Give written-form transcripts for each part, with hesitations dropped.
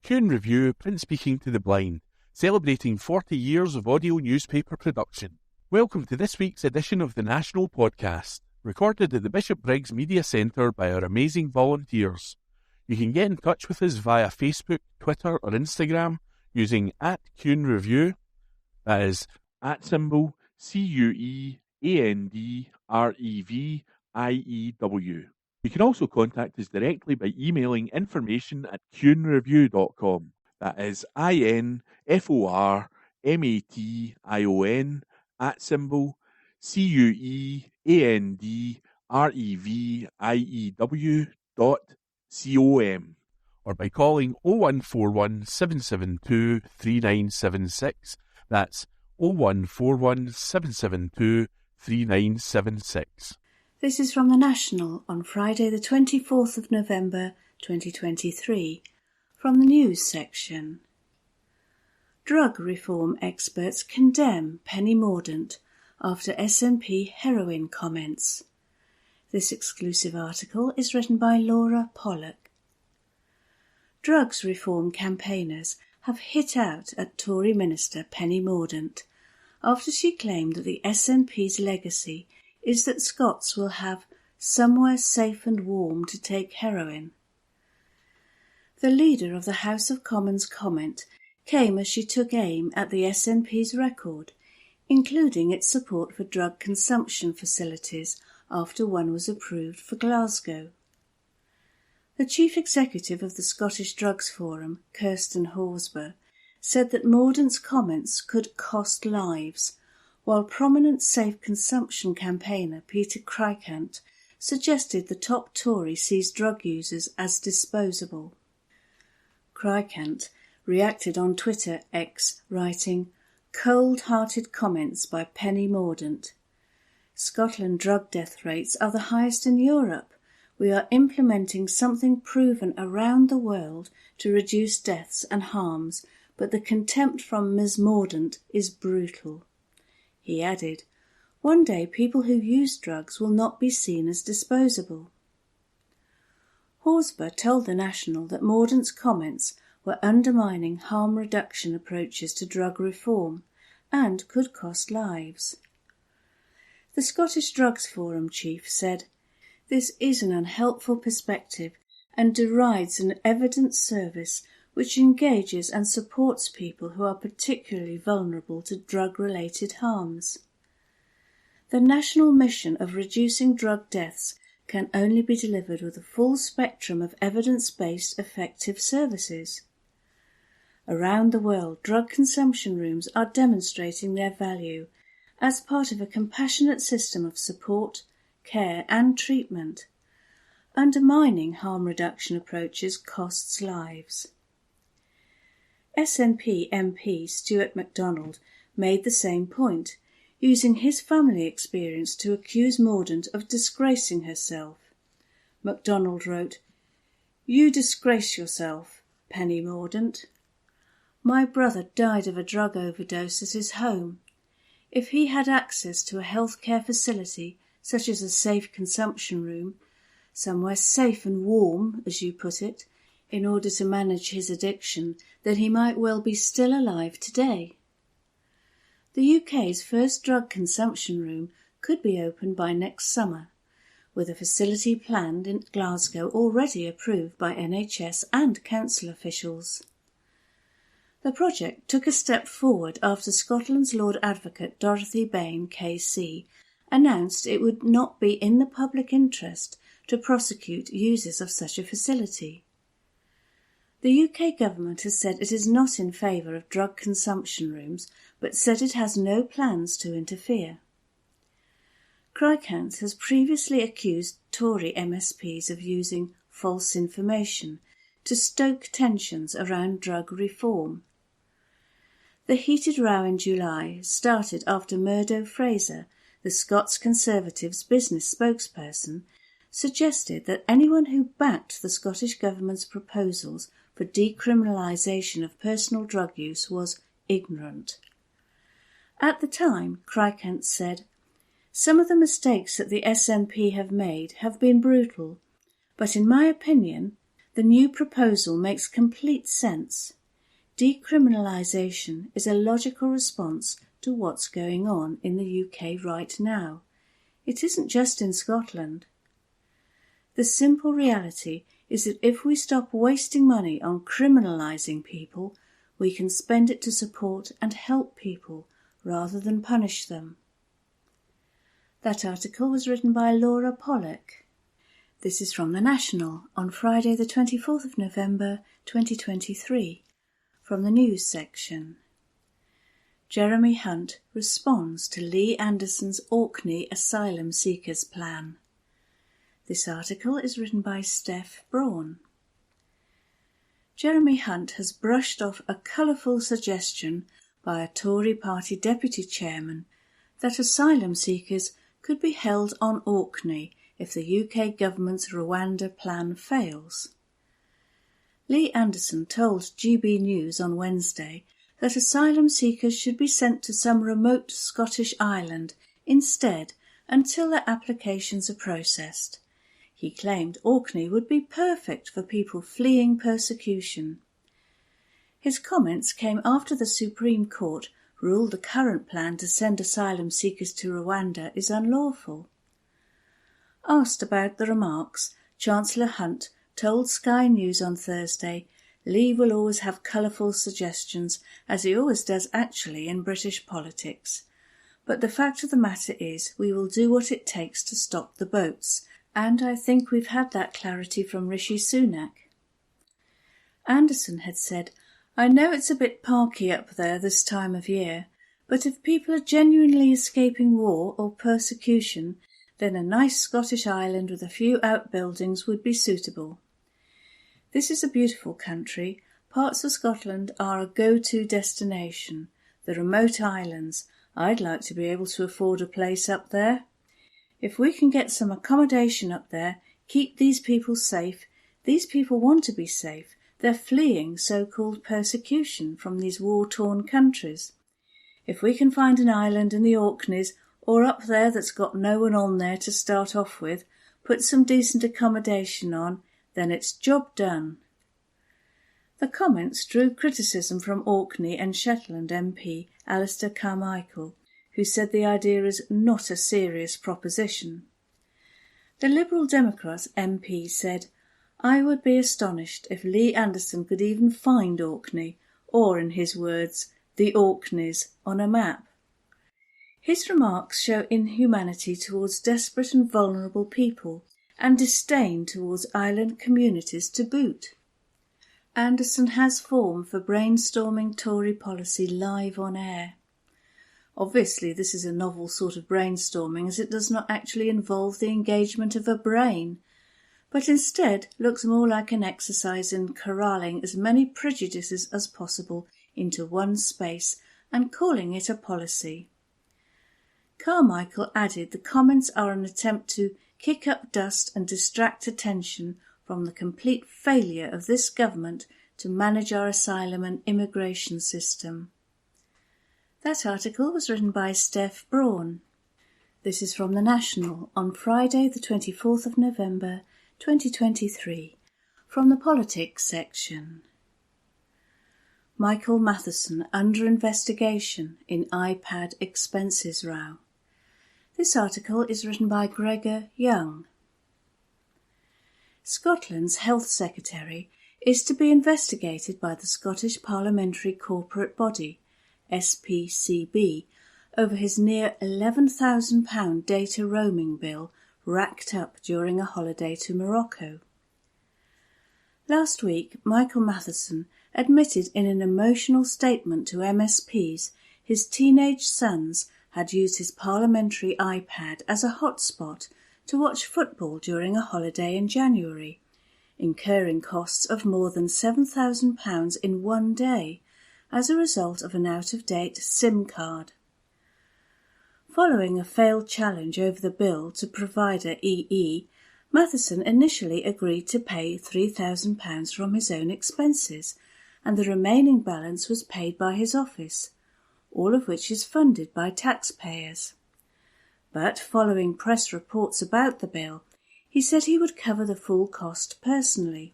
Coon Review, print speaking to the blind, celebrating 40 years of audio newspaper production. Welcome to this week's edition of the National Podcast, recorded at the Bishop Briggs Media Centre by our amazing volunteers. You can get in touch with us via Facebook, Twitter or Instagram using @CoonReview, that is @CuandReview. You can also contact us directly by emailing information@cuenreview.com. That is INFORMATION@CuandReview.com, or by calling 0141 772 3976. That's 0141 772 3976. This is from the National on Friday the 24th of November 2023, from the news section. Drug reform experts condemn Penny Mordaunt after SNP heroin comments. This exclusive article is written by Laura Pollock. Drugs reform campaigners have hit out at Tory Minister Penny Mordaunt after she claimed that the SNP's legacy is that Scots will have somewhere safe and warm to take heroin. The leader of the House of Commons comment came as she took aim at the SNP's record, including its support for drug consumption facilities after one was approved for Glasgow. The chief executive of the Scottish Drugs Forum, Kirsten Horsburgh, said that Mordaunt's comments could cost lives, while prominent safe consumption campaigner Peter Crikant suggested the top Tory sees drug users as disposable. Crikant reacted on Twitter X, writing, "Cold-hearted comments by Penny Mordaunt. Scotland drug death rates are the highest in Europe. We are implementing something proven around the world to reduce deaths and harms, but the contempt from Ms. Mordaunt is brutal." He added, "One day people who use drugs will not be seen as disposable." Horsburgh told the National that Mordaunt's comments were undermining harm reduction approaches to drug reform and could cost lives. The Scottish Drugs Forum chief said, "This is an unhelpful perspective and derides an evidence service which engages and supports people who are particularly vulnerable to drug-related harms. The national mission of reducing drug deaths can only be delivered with a full spectrum of evidence-based effective services. Around the world, drug consumption rooms are demonstrating their value as part of a compassionate system of support, care and treatment. Undermining harm reduction approaches costs lives." SNP MP Stuart MacDonald made the same point, using his family experience to accuse Mordaunt of disgracing herself. MacDonald wrote, "You disgrace yourself, Penny Mordaunt. My brother died of a drug overdose at his home. If he had access to a healthcare facility, such as a safe consumption room, somewhere safe and warm, as you put it, in order to manage his addiction, then he might well be still alive today. The UK's first drug consumption room could be opened by next summer, with a facility planned in Glasgow already approved by NHS and council officials. The project took a step forward after Scotland's Lord Advocate Dorothy Bain KC announced it would not be in the public interest to prosecute users of such a facility. The UK government has said it is not in favour of drug consumption rooms, but said it has no plans to interfere. Crikant has previously accused Tory MSPs of using false information to stoke tensions around drug reform. The heated row in July started after Murdo Fraser, the Scots Conservatives' business spokesperson, suggested that anyone who backed the Scottish Government's proposals for decriminalisation of personal drug use was ignorant. At the time, Crikant said, "Some of the mistakes that the SNP have made have been brutal, but in my opinion, The new proposal makes complete sense. Decriminalisation is a logical response to what's going on in the UK right now. It isn't just in Scotland. The simple reality is that if we stop wasting money on criminalising people, we can spend it to support and help people rather than punish them. That article was written by Laura Pollock. This is from The National on Friday the 24th of November 2023, from the news section. Jeremy Hunt responds to Lee Anderson's Orkney asylum seekers plan. This article is written by Steph Braun. Jeremy Hunt has brushed off a colourful suggestion by a Tory party deputy chairman that asylum seekers could be held on Orkney if the UK government's Rwanda plan fails. Lee Anderson told GB News on Wednesday that asylum seekers should be sent to some remote Scottish island instead until their applications are processed. He claimed Orkney would be perfect for people fleeing persecution. His comments came after the Supreme Court ruled the current plan to send asylum seekers to Rwanda is unlawful. Asked about the remarks, Chancellor Hunt told Sky News on Thursday Lee will always have colourful suggestions, as he always does actually in British politics. But the fact of the matter is we will do what it takes to stop the boats, and I think we've had that clarity from Rishi Sunak. Anderson had said, I know it's a bit parky up there this time of year, but if people are genuinely escaping war or persecution, then a nice Scottish island with a few outbuildings would be suitable. This is a beautiful country. Parts of Scotland are a go-to destination. The remote islands. I'd like to be able to afford a place up there. If we can get some accommodation up there, keep these people safe. These people want to be safe. They're fleeing so-called persecution from these war-torn countries. If we can find an island in the Orkneys or up there that's got no one on there to start off with, put some decent accommodation on, then it's job done. The comments drew criticism from Orkney and Shetland MP Alistair Carmichael, who said the idea is not a serious proposition. The Liberal Democrat MP said, I would be astonished if Lee Anderson could even find Orkney, or, in his words, the Orkneys, on a map. His remarks show inhumanity towards desperate and vulnerable people, and disdain towards island communities to boot. Anderson has form for brainstorming Tory policy live on air. Obviously, this is a novel sort of brainstorming, as it does not actually involve the engagement of a brain, but instead looks more like an exercise in corralling as many prejudices as possible into one space and calling it a policy. Carmichael added the comments are an attempt to kick up dust and distract attention from the complete failure of this government to manage our asylum and immigration system. That article was written by Steph Braun. This is from The National on Friday the 24th of November 2023, from the Politics section. Michael Matheson under investigation in iPad expenses row. This article is written by Gregor Young. Scotland's Health Secretary is to be investigated by the Scottish Parliamentary Corporate Body, SPCB, over his near £11,000 data roaming bill racked up during a holiday to Morocco. Last week, Michael Matheson admitted in an emotional statement to MSPs his teenage sons had used his parliamentary iPad as a hotspot to watch football during a holiday in January, incurring costs of more than £7,000 in one day as a result of an out-of-date SIM card. Following a failed challenge over the bill to provider EE, Matheson initially agreed to pay £3,000 from his own expenses, and the remaining balance was paid by his office, all of which is funded by taxpayers. But following press reports about the bill, he said he would cover the full cost personally.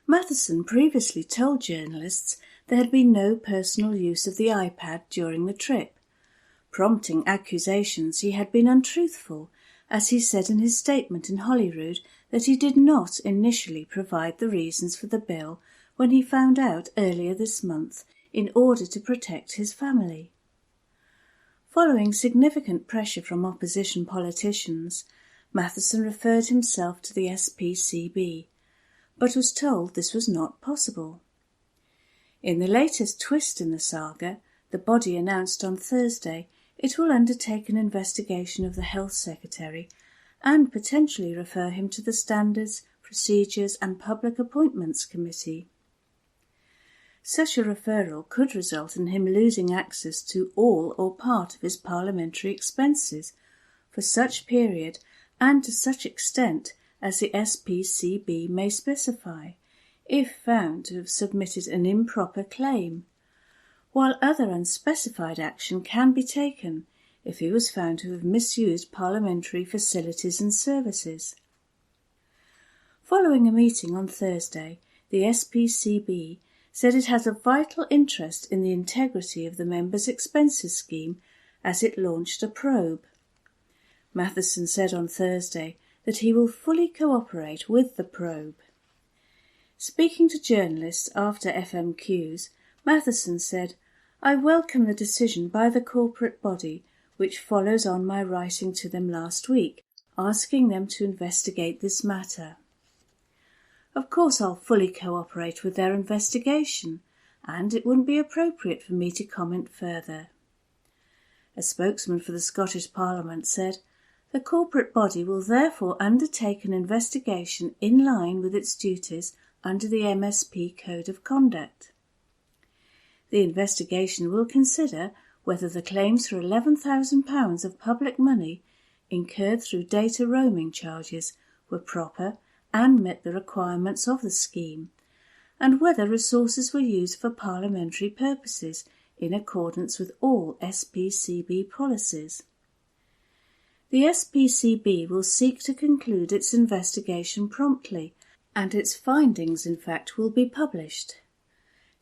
Matheson previously told journalists there had been no personal use of the iPad during the trip, prompting accusations he had been untruthful, as he said in his statement in Holyrood that he did not initially provide the reasons for the bill when he found out earlier this month in order to protect his family. Following significant pressure from opposition politicians, Matheson referred himself to the SPCB, but was told this was not possible. In the latest twist in the saga, the body announced on Thursday it will undertake an investigation of the Health Secretary and potentially refer him to the Standards, Procedures and Public Appointments Committee. Such a referral could result in him losing access to all or part of his parliamentary expenses for such period and to such extent as the SPCB may specify, if found to have submitted an improper claim, while other unspecified action can be taken if he was found to have misused parliamentary facilities and services. Following a meeting on Thursday, the SPCB said it has a vital interest in the integrity of the members' expenses scheme as it launched a probe. Matheson said on Thursday that he will fully cooperate with the probe. Speaking to journalists after FMQs, Matheson said, "I welcome the decision by the corporate body, which follows on my writing to them last week, asking them to investigate this matter. Of course I'll fully cooperate with their investigation, and it wouldn't be appropriate for me to comment further." A spokesman for the Scottish Parliament said, "The corporate body will therefore undertake an investigation in line with its duties under the MSP Code of Conduct. The investigation will consider whether the claims for £11,000 of public money incurred through data roaming charges were proper and met the requirements of the scheme, and whether resources were used for parliamentary purposes in accordance with all SPCB policies. The SPCB will seek to conclude its investigation promptly, and its findings, in fact, will be published.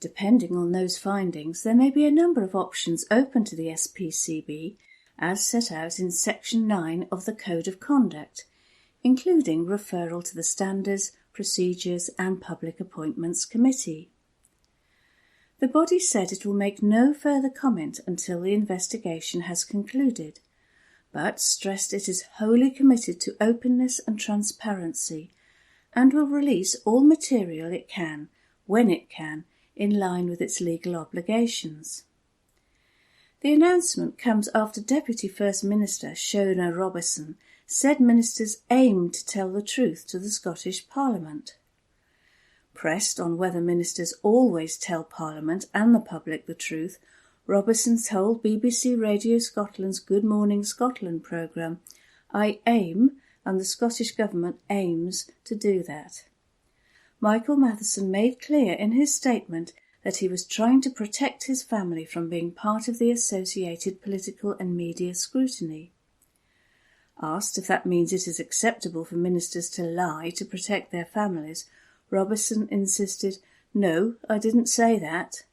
Depending on those findings, there may be a number of options open to the SPCB, as set out in Section 9 of the Code of Conduct, including referral to the Standards, Procedures and Public Appointments Committee." The body said it will make no further comment until the investigation has concluded, but stressed it is wholly committed to openness and transparency, and will release all material it can, when it can, in line with its legal obligations. The announcement comes after Deputy First Minister Shona Robertson said ministers aim to tell the truth to the Scottish Parliament. Pressed on whether ministers always tell Parliament and the public the truth, Robertson told BBC Radio Scotland's Good Morning Scotland programme, "I aim, and the Scottish Government aims, to do that." Michael Matheson made clear in his statement that he was trying to protect his family from being part of the associated political and media scrutiny. Asked if that means it is acceptable for ministers to lie to protect their families, Robertson insisted, "No, I didn't say that.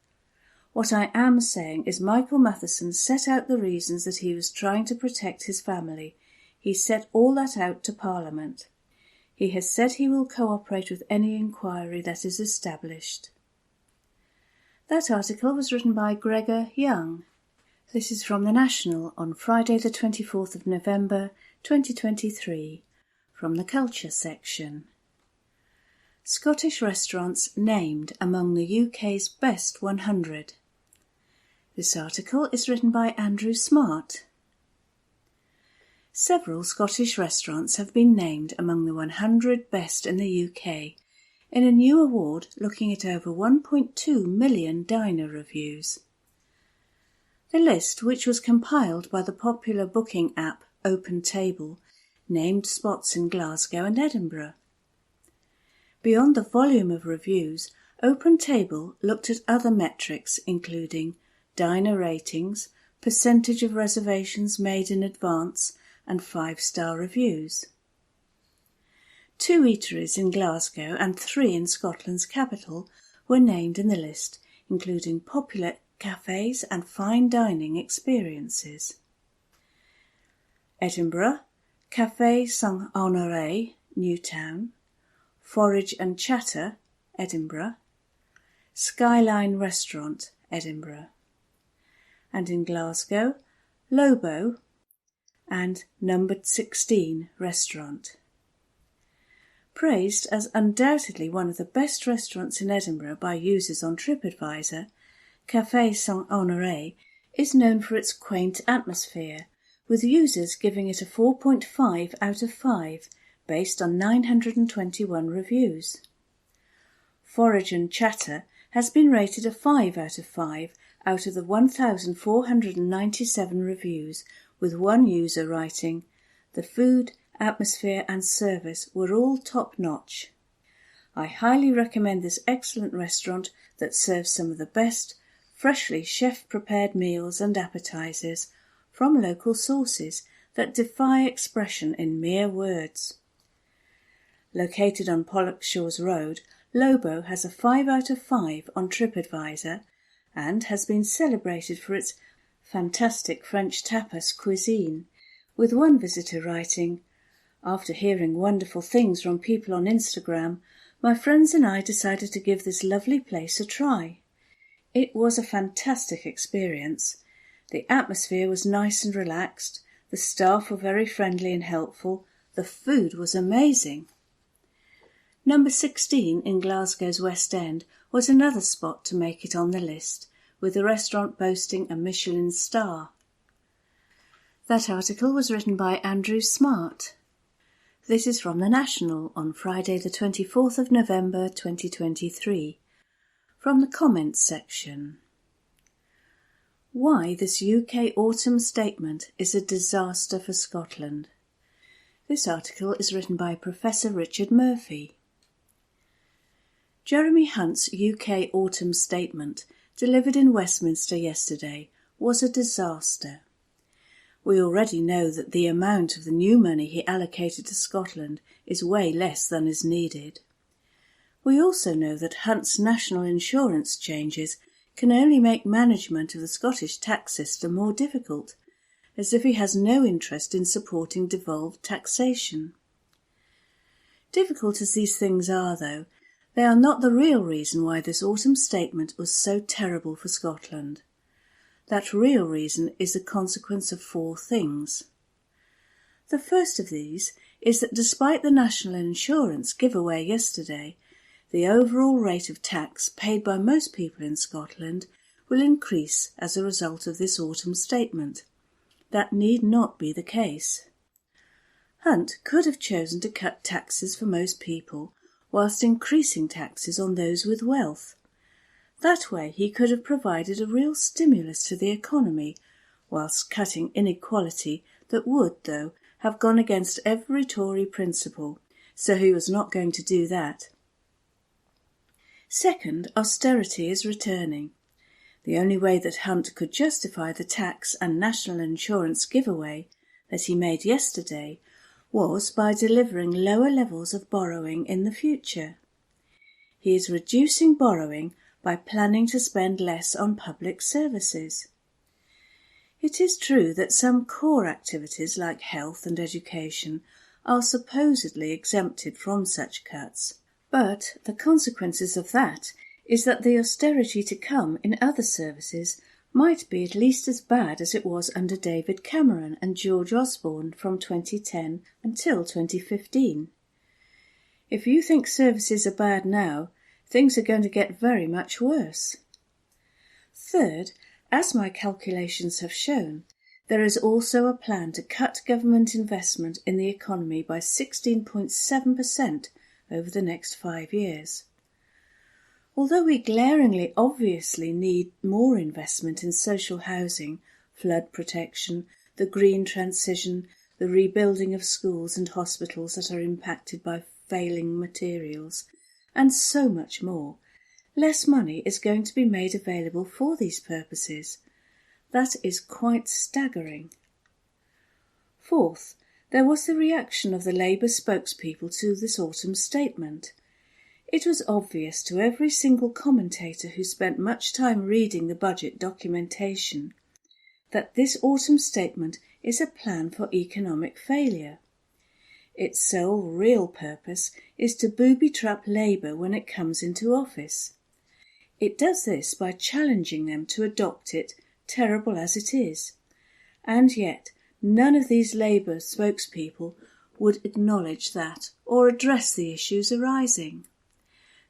What I am saying is Michael Matheson set out the reasons that he was trying to protect his family. He set all that out to Parliament. He has said he will cooperate with any inquiry that is established." That article was written by Gregor Young. This is from The National on Friday the 24th of November 2023, from the Culture section. Scottish restaurants named among the UK's best 100. This article is written by Andrew Smart. Several Scottish restaurants have been named among the 100 best in the UK in a new award looking at over 1.2 million diner reviews. The list, which was compiled by the popular booking app Open Table, named spots in Glasgow and Edinburgh. Beyond the volume of reviews, Open Table looked at other metrics including diner ratings, percentage of reservations made in advance, and 5-star reviews. 2 eateries in Glasgow and 3 in Scotland's capital were named in the list, including popular cafes and fine dining experiences. Edinburgh, Café Saint-Honoré, Newtown, Forage and Chatter, Edinburgh, Skyline Restaurant, Edinburgh, and in Glasgow, Lobo and Numbered 16 Restaurant. Praised as undoubtedly one of the best restaurants in Edinburgh by users on TripAdvisor, Café Saint-Honoré is known for its quaint atmosphere, with users giving it a 4.5 out of 5 based on 921 reviews. Forage and Chatter has been rated a 5 out of 5 out of the 1,497 reviews, with one user writing, "The food, atmosphere and service were all top-notch. I highly recommend this excellent restaurant that serves some of the best, freshly chef-prepared meals and appetizers from local sources that defy expression in mere words." Located on Pollokshaws Road, Lobo has a 5 out of 5 on TripAdvisor and has been celebrated for its fantastic French tapas cuisine, with one visitor writing, "After hearing wonderful things from people on Instagram, my friends and I decided to give this lovely place a try. It was a fantastic experience. The atmosphere was nice and relaxed, the staff were very friendly and helpful, the food was amazing." Number 16 in Glasgow's West End was another spot to make it on the list, with the restaurant boasting a Michelin star. That article was written by Andrew Smart. This is from The National on Friday the 24th of November 2023, from the comments section. Why this UK autumn statement is a disaster for Scotland. This article is written by Professor Richard Murphy. Jeremy Hunt's UK autumn statement, delivered in Westminster yesterday, was a disaster. We already know that the amount of the new money he allocated to Scotland is way less than is needed. We also know that Hunt's national insurance changes can only make management of the Scottish tax system more difficult, as if he has no interest in supporting devolved taxation. Difficult as these things are, though, they are not the real reason why this autumn statement was so terrible for Scotland. That real reason is a consequence of 4 things. The first of these is that despite the national insurance giveaway yesterday, the overall rate of tax paid by most people in Scotland will increase as a result of this autumn statement. That need not be the case. Hunt could have chosen to cut taxes for most people whilst increasing taxes on those with wealth. That way he could have provided a real stimulus to the economy, whilst cutting inequality that would, though, have gone against every Tory principle, so he was not going to do that. Second, austerity is returning. The only way that Hunt could justify the tax and national insurance giveaway that he made yesterday was by delivering lower levels of borrowing in the future. He is reducing borrowing by planning to spend less on public services. It is true that some core activities like health and education are supposedly exempted from such cuts, but the consequences of that is that the austerity to come in other services might be at least as bad as it was under David Cameron and George Osborne from 2010 until 2015. If you think services are bad now, things are going to get very much worse. Third, as my calculations have shown, there is also a plan to cut government investment in the economy by 16.7% over the next 5 years. Although we glaringly obviously need more investment in social housing, flood protection, the green transition, the rebuilding of schools and hospitals that are impacted by failing materials, and so much more, less money is going to be made available for these purposes. That is quite staggering. Fourth, There was the reaction of the Labour spokespeople to this autumn's statement. It was obvious to every single commentator who spent much time reading the budget documentation that this autumn statement is a plan for economic failure. Its sole real purpose is to booby-trap Labour when it comes into office. It does this by challenging them to adopt it, terrible as it is. And yet, none of these Labour spokespeople would acknowledge that or address the issues arising.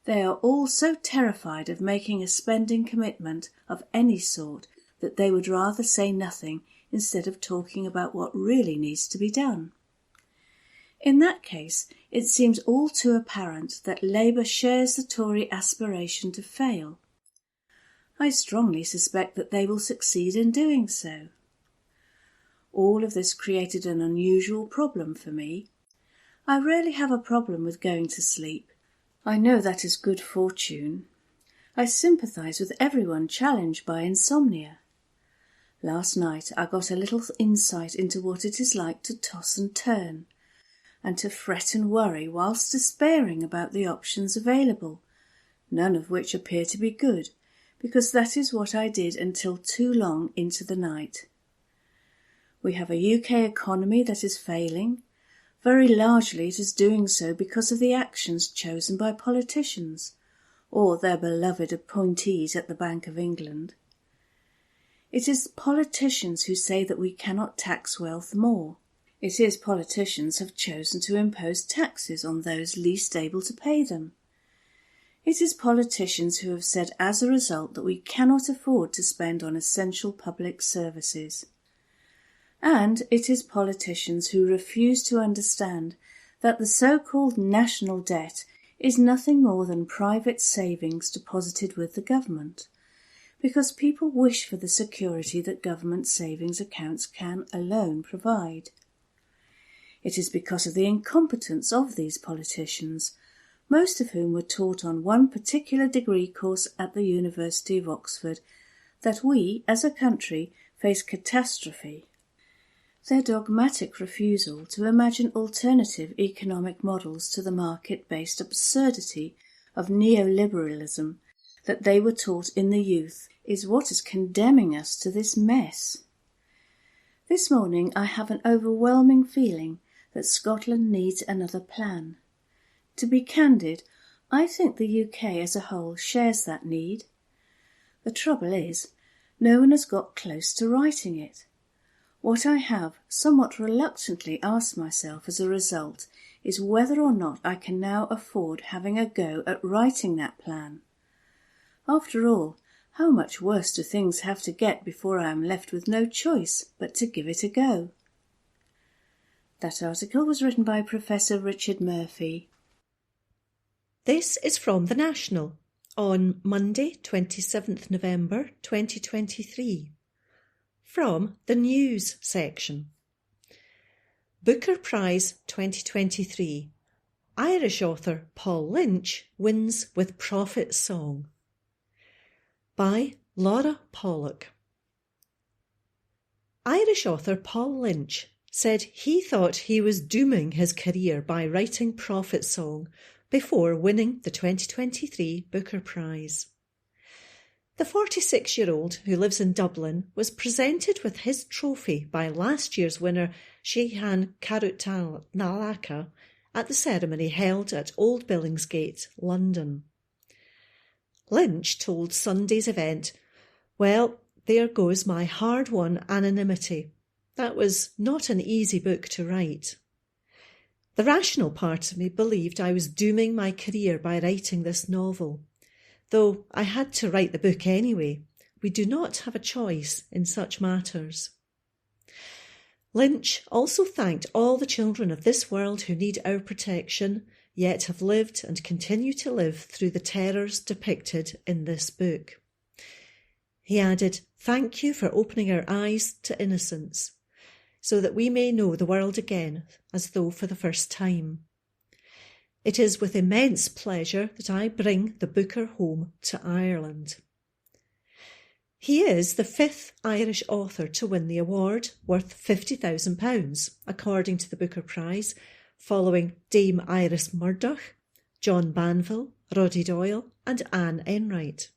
They are all so terrified of making a spending commitment of any sort that they would rather say nothing instead of talking about what really needs to be done. In that case, it seems all too apparent that Labour shares the Tory aspiration to fail. I strongly suspect that they will succeed in doing so. All of this created an unusual problem for me. I rarely have a problem with going to sleep. I know that is good fortune. I sympathise with everyone challenged by insomnia. Last night I got a little insight into what it is like to toss and turn, and to fret and worry whilst despairing about the options available, none of which appear to be good, because that is what I did until too long into the night. We have a UK economy that is failing. Very largely it is doing so because of the actions chosen by politicians, or their beloved appointees at the Bank of England. It is politicians who say that we cannot tax wealth more. It is politicians who have chosen to impose taxes on those least able to pay them. It is politicians who have said as a result that we cannot afford to spend on essential public services. And it is politicians who refuse to understand that the so-called national debt is nothing more than private savings deposited with the government, because people wish for the security that government savings accounts can alone provide. It is because of the incompetence of these politicians, most of whom were taught on one particular degree course at the University of Oxford, that we, as a country, face catastrophe. Their dogmatic refusal to imagine alternative economic models to the market-based absurdity of neoliberalism that they were taught in the youth is what is condemning us to this mess. This morning I have an overwhelming feeling that Scotland needs another plan. To be candid, I think the UK as a whole shares that need. The trouble is, no one has got close to writing it. What I have somewhat reluctantly asked myself as a result is whether or not I can now afford having a go at writing that plan. After all, how much worse do things have to get before I am left with no choice but to give it a go? That article was written by Professor Richard Murphy. This is from The National on Monday, 27th November 2023. From the News section. Booker Prize 2023. Irish author Paul Lynch wins with Prophet Song. By Laura Pollock. Irish author Paul Lynch said he thought he was dooming his career by writing Prophet Song before winning the 2023 Booker Prize. The 46-year-old who lives in Dublin was presented with his trophy by last year's winner Shehan Karutanalaka at the ceremony held at Old Billingsgate, London. Lynch told Sunday's event, "Well, there goes my hard-won anonymity. That was not an easy book to write. The rational part of me believed I was dooming my career by writing this novel. Though I had to write the book anyway. We do not have a choice in such matters." Lynch also thanked all the children of this world who need our protection, yet have lived and continue to live through the terrors depicted in this book. He added, "Thank you for opening our eyes to innocence, so that we may know the world again as though for the first time. It is with immense pleasure that I bring the Booker home to Ireland." He is the 5th Irish author to win the award, worth £50,000, according to the Booker Prize, following Dame Iris Murdoch, John Banville, Roddy Doyle and Anne Enright.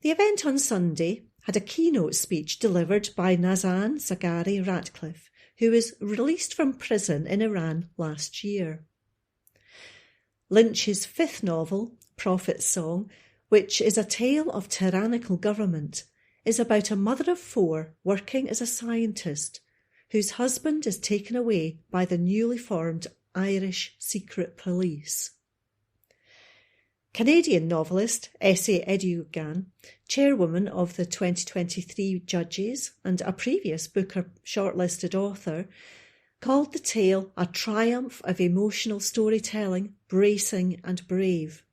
The event on Sunday had a keynote speech delivered by Nazan Zaghari Ratcliffe, who was released from prison in Iran last year. Lynch's 5th novel, Prophet's Song, which is a tale of tyrannical government, is about a mother of 4 working as a scientist whose husband is taken away by the newly formed Irish secret police. Canadian novelist Essie Edugan, chairwoman of the 2023 judges and a previous Booker shortlisted author, called the tale a triumph of emotional storytelling, bracing and brave.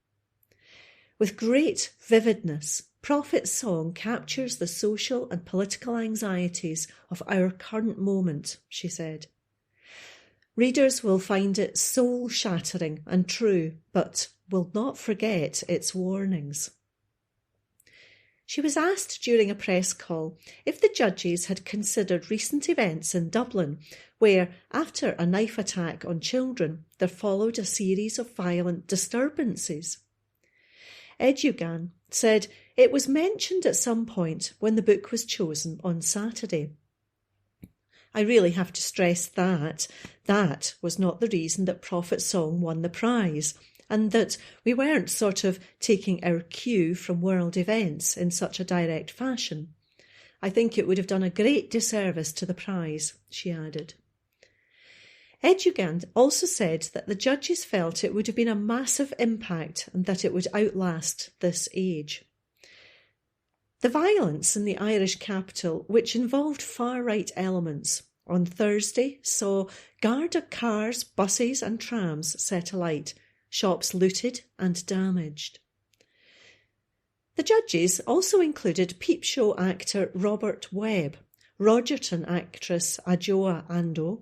With great vividness, Prophet's Song captures the social and political anxieties of our current moment, she said. Readers will find it soul-shattering and true, but will not forget its warnings. She was asked during a press call if the judges had considered recent events in Dublin, where, after a knife attack on children, there followed a series of violent disturbances. Edugan said it was mentioned at some point when the book was chosen on Saturday. I really have to stress that was not the reason that Prophet's Song won the prize, and that we weren't sort of taking our cue from world events in such a direct fashion. I think it would have done a great disservice to the prize, she added. Edugan also said that the judges felt it would have been a massive impact and that it would outlast this age. The violence in the Irish capital, which involved far-right elements, on Thursday saw Garda cars, buses and trams set alight, shops looted and damaged. The judges also included Peep Show actor Robert Webb, Rogerton actress Adjoa Ando,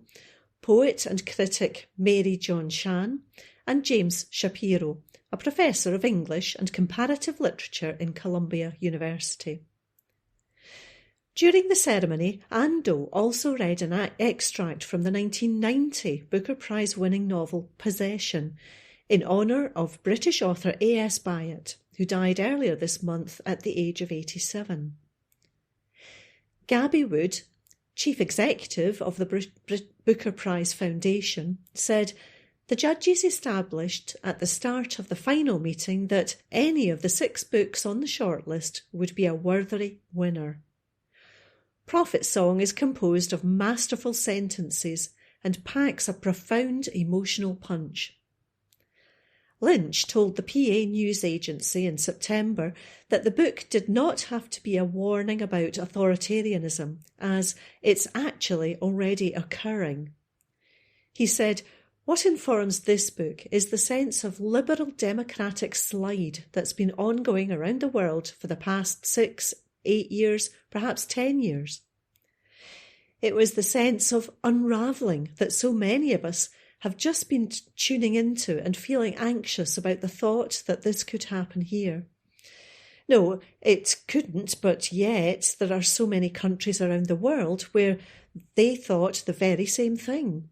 poet and critic Mary John Shan, and James Shapiro, a professor of English and comparative literature in Columbia University. During the ceremony, Ando also read an extract from the 1990 Booker Prize-winning novel Possession, in honour of British author A.S. Byatt, who died earlier this month at the age of 87. Gabby Wood, Chief Executive of the Booker Prize Foundation, said the judges established at the start of the final meeting that any of the 6 books on the shortlist would be a worthy winner. Prophet's Song is composed of masterful sentences and packs a profound emotional punch. Lynch told the PA news agency in September that the book did not have to be a warning about authoritarianism, as it's actually already occurring. He said, "What informs this book is the sense of liberal democratic slide that's been ongoing around the world for the past 6, 8 years, perhaps 10 years. It was the sense of unravelling that so many of us have just been tuning into and feeling anxious about the thought that this could happen here. No, it couldn't, but yet there are so many countries around the world where they thought the very same thing."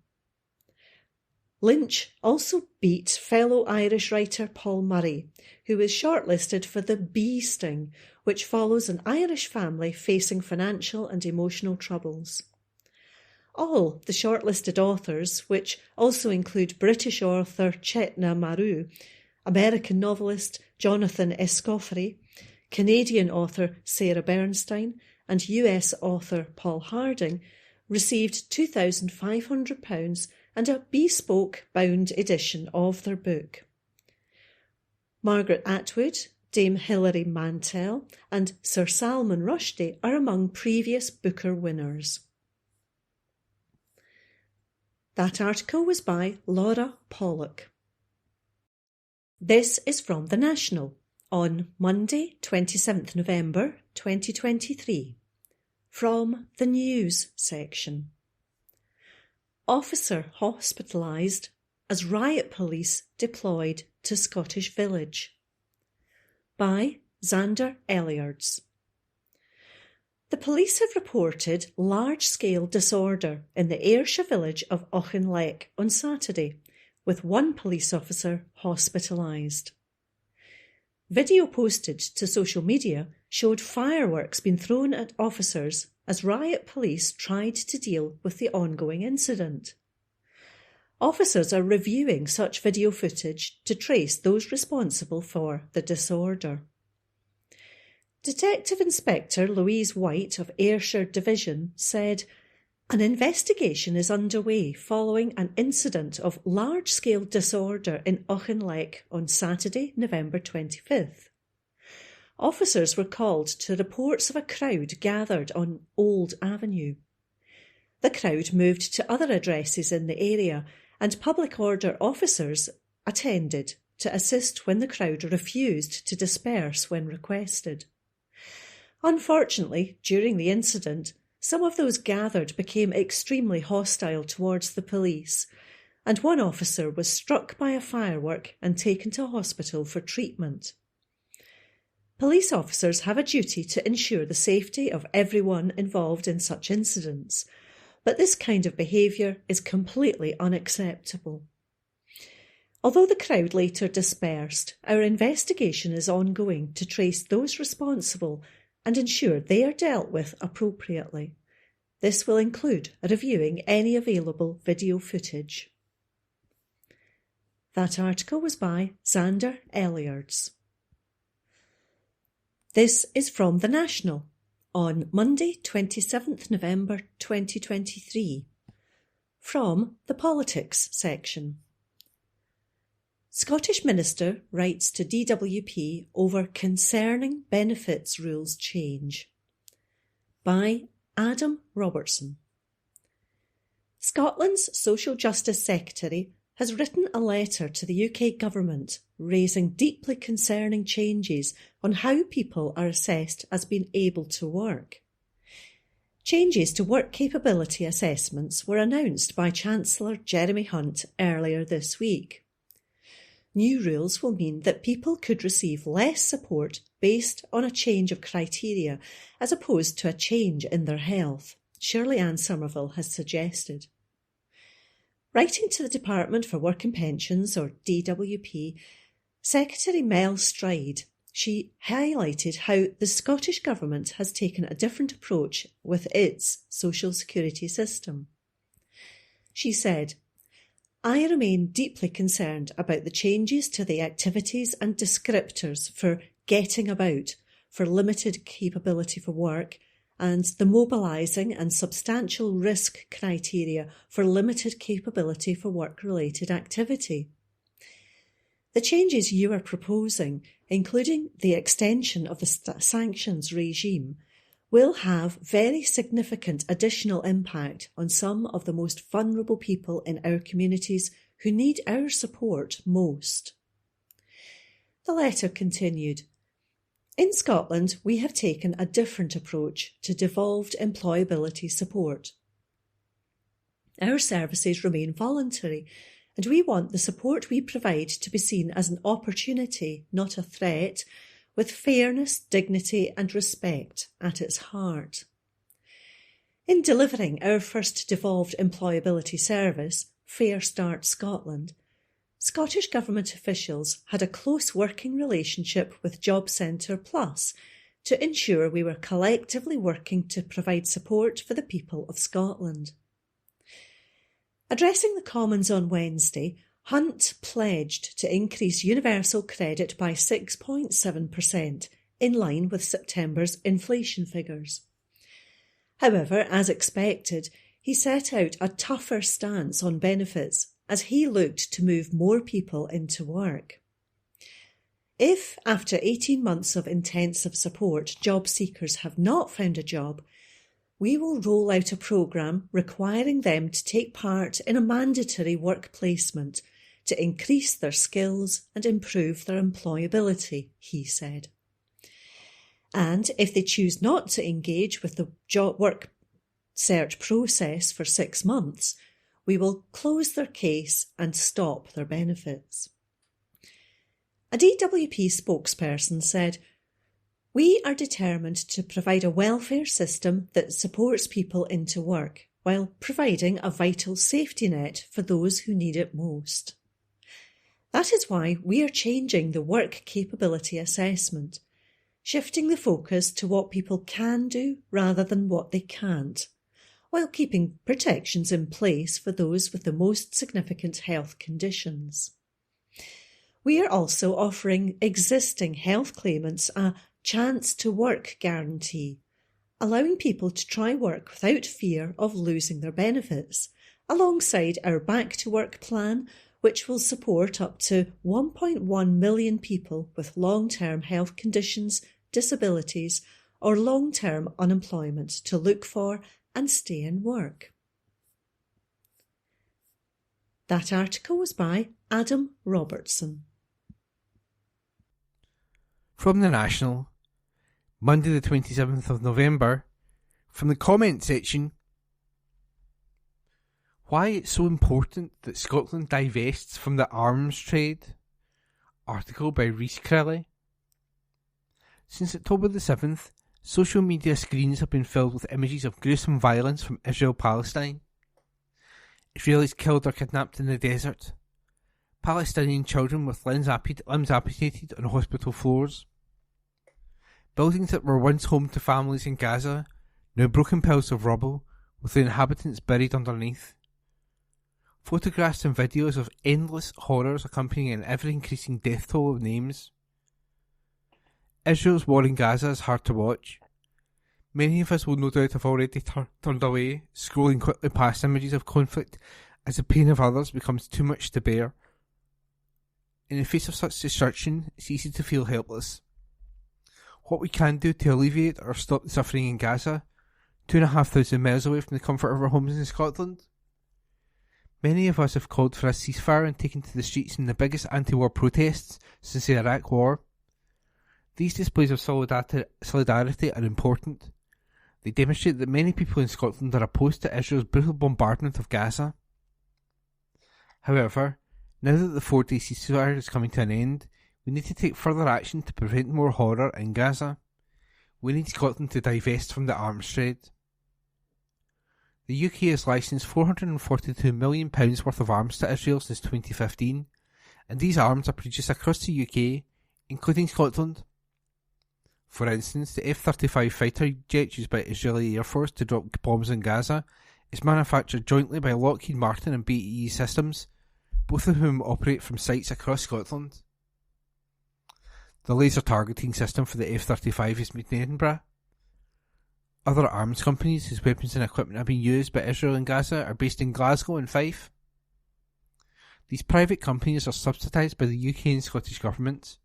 Lynch also beat fellow Irish writer Paul Murray, who was shortlisted for the Bee Sting, which follows an Irish family facing financial and emotional troubles. All the shortlisted authors, which also include British author Chetna Maru, American novelist Jonathan Escoffery, Canadian author Sarah Bernstein, and US author Paul Harding, received £2,500 and a bespoke bound edition of their book. Margaret Atwood, Dame Hilary Mantel, and Sir Salman Rushdie are among previous Booker winners. That article was by Laura Pollock. This is from The National on Monday, 27th November 2023. From the News section. Officer hospitalised as riot police deployed to Scottish village. By Xander Elliards. The police have reported large-scale disorder in the Ayrshire village of Auchinleck on Saturday, with one police officer hospitalised. Video posted to social media showed fireworks being thrown at officers as riot police tried to deal with the ongoing incident. Officers are reviewing such video footage to trace those responsible for the disorder. Detective Inspector Louise White of Ayrshire Division said, "An investigation is underway following an incident of large-scale disorder in Auchinleck on Saturday, November 25th. Officers were called to reports of a crowd gathered on Old Avenue. The crowd moved to other addresses in the area and public order officers attended to assist when the crowd refused to disperse when requested. Unfortunately, during the incident, some of those gathered became extremely hostile towards the police, and one officer was struck by a firework and taken to hospital for treatment. Police officers have a duty to ensure the safety of everyone involved in such incidents, but this kind of behaviour is completely unacceptable. Although the crowd later dispersed, our investigation is ongoing to trace those responsible and ensure they are dealt with appropriately. This will include reviewing any available video footage." That article was by Xander Elliards. This is from The National on Monday, 27th November 2023, from the Politics section. Scottish Minister writes to DWP over concerning benefits rules change. By Adam Robertson. Scotland's Social Justice Secretary has written a letter to the UK Government raising deeply concerning changes on how people are assessed as being able to work. Changes to work capability assessments were announced by Chancellor Jeremy Hunt earlier this week. New rules will mean that people could receive less support based on a change of criteria as opposed to a change in their health, Shirley-Anne Somerville has suggested. Writing to the Department for Work and Pensions, or DWP, Secretary Mel Stride, she highlighted how the Scottish Government has taken a different approach with its social security system. She said, "I remain deeply concerned about the changes to the activities and descriptors for getting about, for limited capability for work, and the mobilising and substantial risk criteria for limited capability for work-related activity. The changes you are proposing, including the extension of the sanctions regime, will have very significant additional impact on some of the most vulnerable people in our communities who need our support most." The letter continued, "In Scotland, we have taken a different approach to devolved employability support. Our services remain voluntary, and we want the support we provide to be seen as an opportunity, not a threat, with fairness, dignity and respect at its heart. In delivering our first devolved employability service, Fair Start Scotland, Scottish Government officials had a close working relationship with Job Centre Plus to ensure we were collectively working to provide support for the people of Scotland." Addressing the Commons on Wednesday, Hunt pledged to increase universal credit by 6.7%, in line with September's inflation figures. However, as expected, he set out a tougher stance on benefits as he looked to move more people into work. If, after 18 months of intensive support, job seekers have not found a job, we will roll out a programme requiring them to take part in a mandatory work placement to increase their skills and improve their employability, he said. And if they choose not to engage with the job work search process for 6 months, we will close their case and stop their benefits. A DWP spokesperson said, We are determined to provide a welfare system that supports people into work, while providing a vital safety net for those who need it most. That is why we are changing the work capability assessment, shifting the focus to what people can do rather than what they can't, while keeping protections in place for those with the most significant health conditions. We are also offering existing health claimants a chance to work guarantee, allowing people to try work without fear of losing their benefits, alongside our Back to Work plan, which will support up to 1.1 million people with long-term health conditions, disabilities, or long-term unemployment to look for and stay in work. That article was by Adam Robertson. From the National, Monday the 27th of November, from the comment section, why it's so important that Scotland divests from the arms trade. Article by Rhys Crilly. Since October the 7th, social media screens have been filled with images of gruesome violence from Israel-Palestine. Israelis killed or kidnapped in the desert. Palestinian children with limbs amputated on hospital floors. Buildings that were once home to families in Gaza, now broken piles of rubble, with the inhabitants buried underneath. Photographs and videos of endless horrors accompanying an ever-increasing death toll of names. Israel's war in Gaza is hard to watch. Many of us will no doubt have already turned away, scrolling quickly past images of conflict as the pain of others becomes too much to bear. In the face of such destruction, it's easy to feel helpless. What we can do to alleviate or stop the suffering in Gaza, 2,500 miles away from the comfort of our homes in Scotland? Many of us have called for a ceasefire and taken to the streets in the biggest anti-war protests since the Iraq War. These displays of solidarity are important. They demonstrate that many people in Scotland are opposed to Israel's brutal bombardment of Gaza. However, now that the 4-day ceasefire is coming to an end, we need to take further action to prevent more horror in Gaza. We need Scotland to divest from the arms trade. The UK has licensed £442 million worth of arms to Israel since 2015, and these arms are produced across the UK, including Scotland. For instance, the F-35 fighter jet used by Israeli Air Force to drop bombs in Gaza is manufactured jointly by Lockheed Martin and BAE Systems, both of whom operate from sites across Scotland. The laser targeting system for the F-35 is made in Edinburgh. Other arms companies whose weapons and equipment have been used by Israel in Gaza are based in Glasgow and Fife. These private companies are subsidised by the UK and Scottish governments.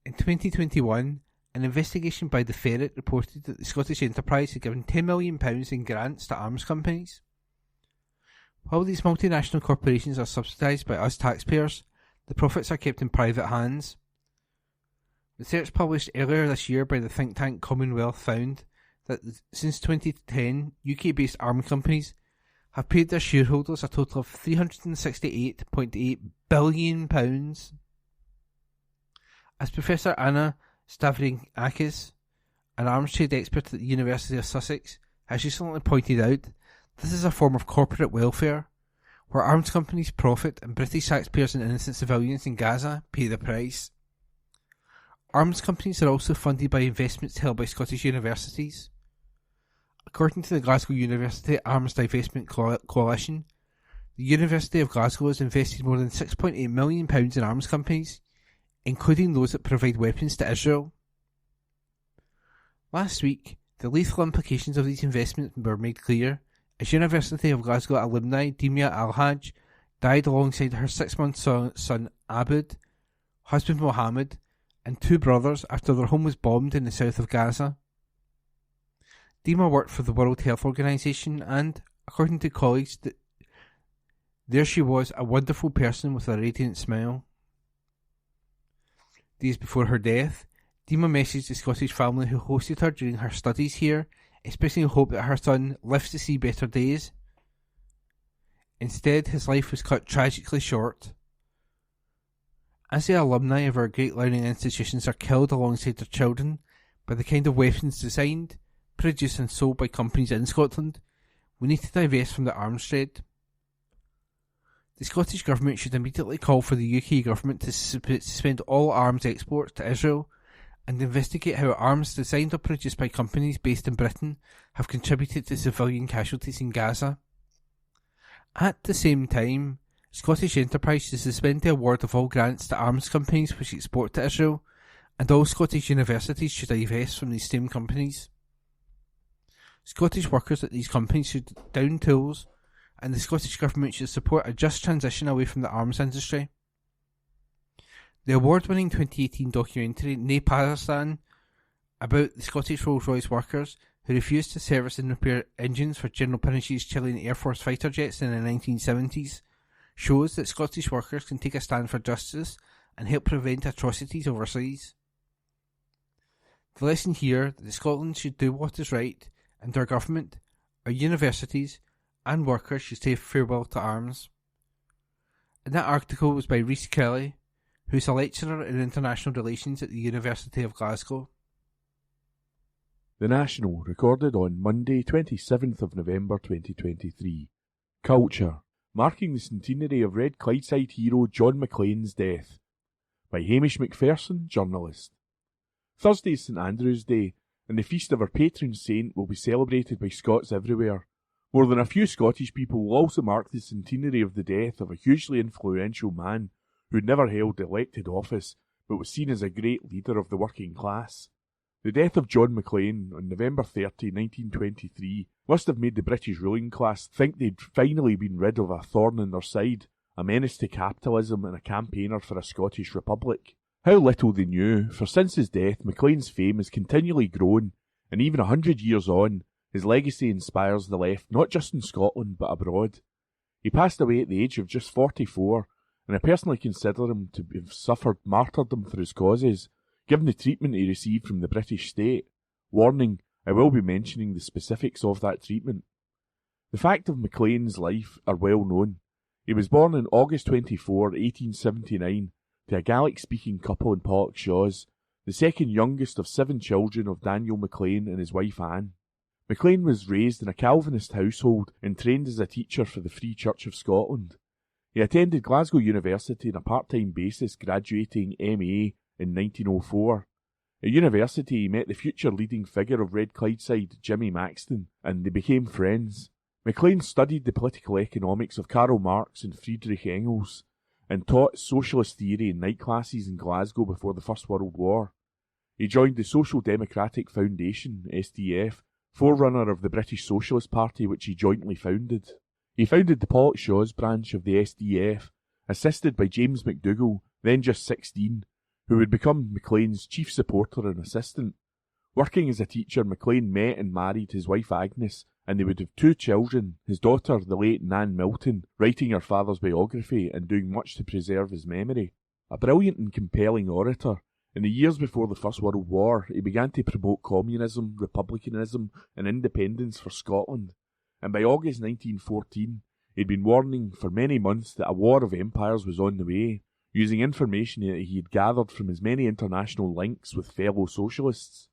In 2021, an investigation by the Ferret reported that the Scottish enterprise had given £10 million in grants to arms companies. While these multinational corporations are subsidised by us taxpayers, the profits are kept in private hands. Research published earlier this year by the think tank Commonwealth found that since 2010, UK-based arms companies have paid their shareholders a total of £368.8 billion. As Professor Anna Stavrakakis, an arms trade expert at the University of Sussex, has recently pointed out, this is a form of corporate welfare, where arms companies profit and British taxpayers and innocent civilians in Gaza pay the price. Arms companies are also funded by investments held by Scottish universities. According to the Glasgow University Arms Divestment Coalition, the University of Glasgow has invested more than £6.8 million in arms companies, including those that provide weapons to Israel. Last week, the lethal implications of these investments were made clear as University of Glasgow alumni Dimia Al-Haj died alongside her 6-month son Abud, husband Mohammed, and 2 brothers after their home was bombed in the south of Gaza. Dima worked for the World Health Organization and, according to colleagues, there she was, a wonderful person with a radiant smile. Days before her death, Dima messaged the Scottish family who hosted her during her studies here, expressing hope that her son lives to see better days. Instead, his life was cut tragically short. As the alumni of our great learning institutions are killed alongside their children, by the kind of weapons designed, produced and sold by companies in Scotland, we need to divest from the arms trade. The Scottish Government should immediately call for the UK Government to suspend all arms exports to Israel and investigate how arms designed or produced by companies based in Britain have contributed to civilian casualties in Gaza. At the same time, Scottish Enterprise should suspend the award of all grants to arms companies which export to Israel, and all Scottish universities should divest from these same companies. Scottish workers at these companies should down tools, and the Scottish Government should support a just transition away from the arms industry. The award-winning 2018 documentary Nae Pakistan, about the Scottish Rolls-Royce workers who refused to service and repair engines for General Pinochet's Chilean Air Force fighter jets in the 1970s, shows that Scottish workers can take a stand for justice and help prevent atrocities overseas. The lesson here that Scotland should do what is right, and our government, our universities, and workers should say farewell to arms. And that article was by Rhys Kelly, who's a lecturer in international relations at the University of Glasgow. The National, recorded on Monday 27th of November 2023. Culture, marking the centenary of Red Clydeside hero John Maclean's death. By Hamish Macpherson, journalist. Thursday is St Andrew's Day, and the feast of our patron saint will be celebrated by Scots everywhere. More than a few Scottish people will also mark the centenary of the death of a hugely influential man who never held elected office, but was seen as a great leader of the working class. The death of John Maclean on November 30, 1923, must have made the British ruling class think they'd finally been rid of a thorn in their side, a menace to capitalism and a campaigner for a Scottish republic. How little they knew, for since his death, Maclean's fame has continually grown, and even 100 years on, his legacy inspires the left not just in Scotland but abroad. He passed away at the age of just 44, and I personally consider him to have suffered martyrdom for his causes, given the treatment he received from the British state. Warning, I will be mentioning the specifics of that treatment. The facts of Maclean's life are well known. He was born on August 24, 1879, to a Gaelic-speaking couple in Pollokshaws, the second youngest of 7 children of Daniel Maclean and his wife Anne. Maclean was raised in a Calvinist household and trained as a teacher for the Free Church of Scotland. He attended Glasgow University on a part-time basis, graduating MA in 1904. At university he met the future leading figure of Red Clydeside, Jimmy Maxton, and they became friends. Maclean studied the political economics of Karl Marx and Friedrich Engels, and taught socialist theory in night classes in Glasgow before the First World War. He joined the Social Democratic Foundation, SDF, forerunner of the British Socialist Party which he jointly founded. He founded the Pollokshaws branch of the SDF, assisted by James McDougall, then just 16, who would become Maclean's chief supporter and assistant. Working as a teacher, Maclean met and married his wife Agnes, and they would have 2 children, his daughter, the late Nan Milton, writing her father's biography and doing much to preserve his memory. A brilliant and compelling orator, in the years before the First World War, he began to promote communism, republicanism, and independence for Scotland, and by August 1914, he'd been warning for many months that a war of empires was on the way, using information that he had gathered from his many international links with fellow socialists.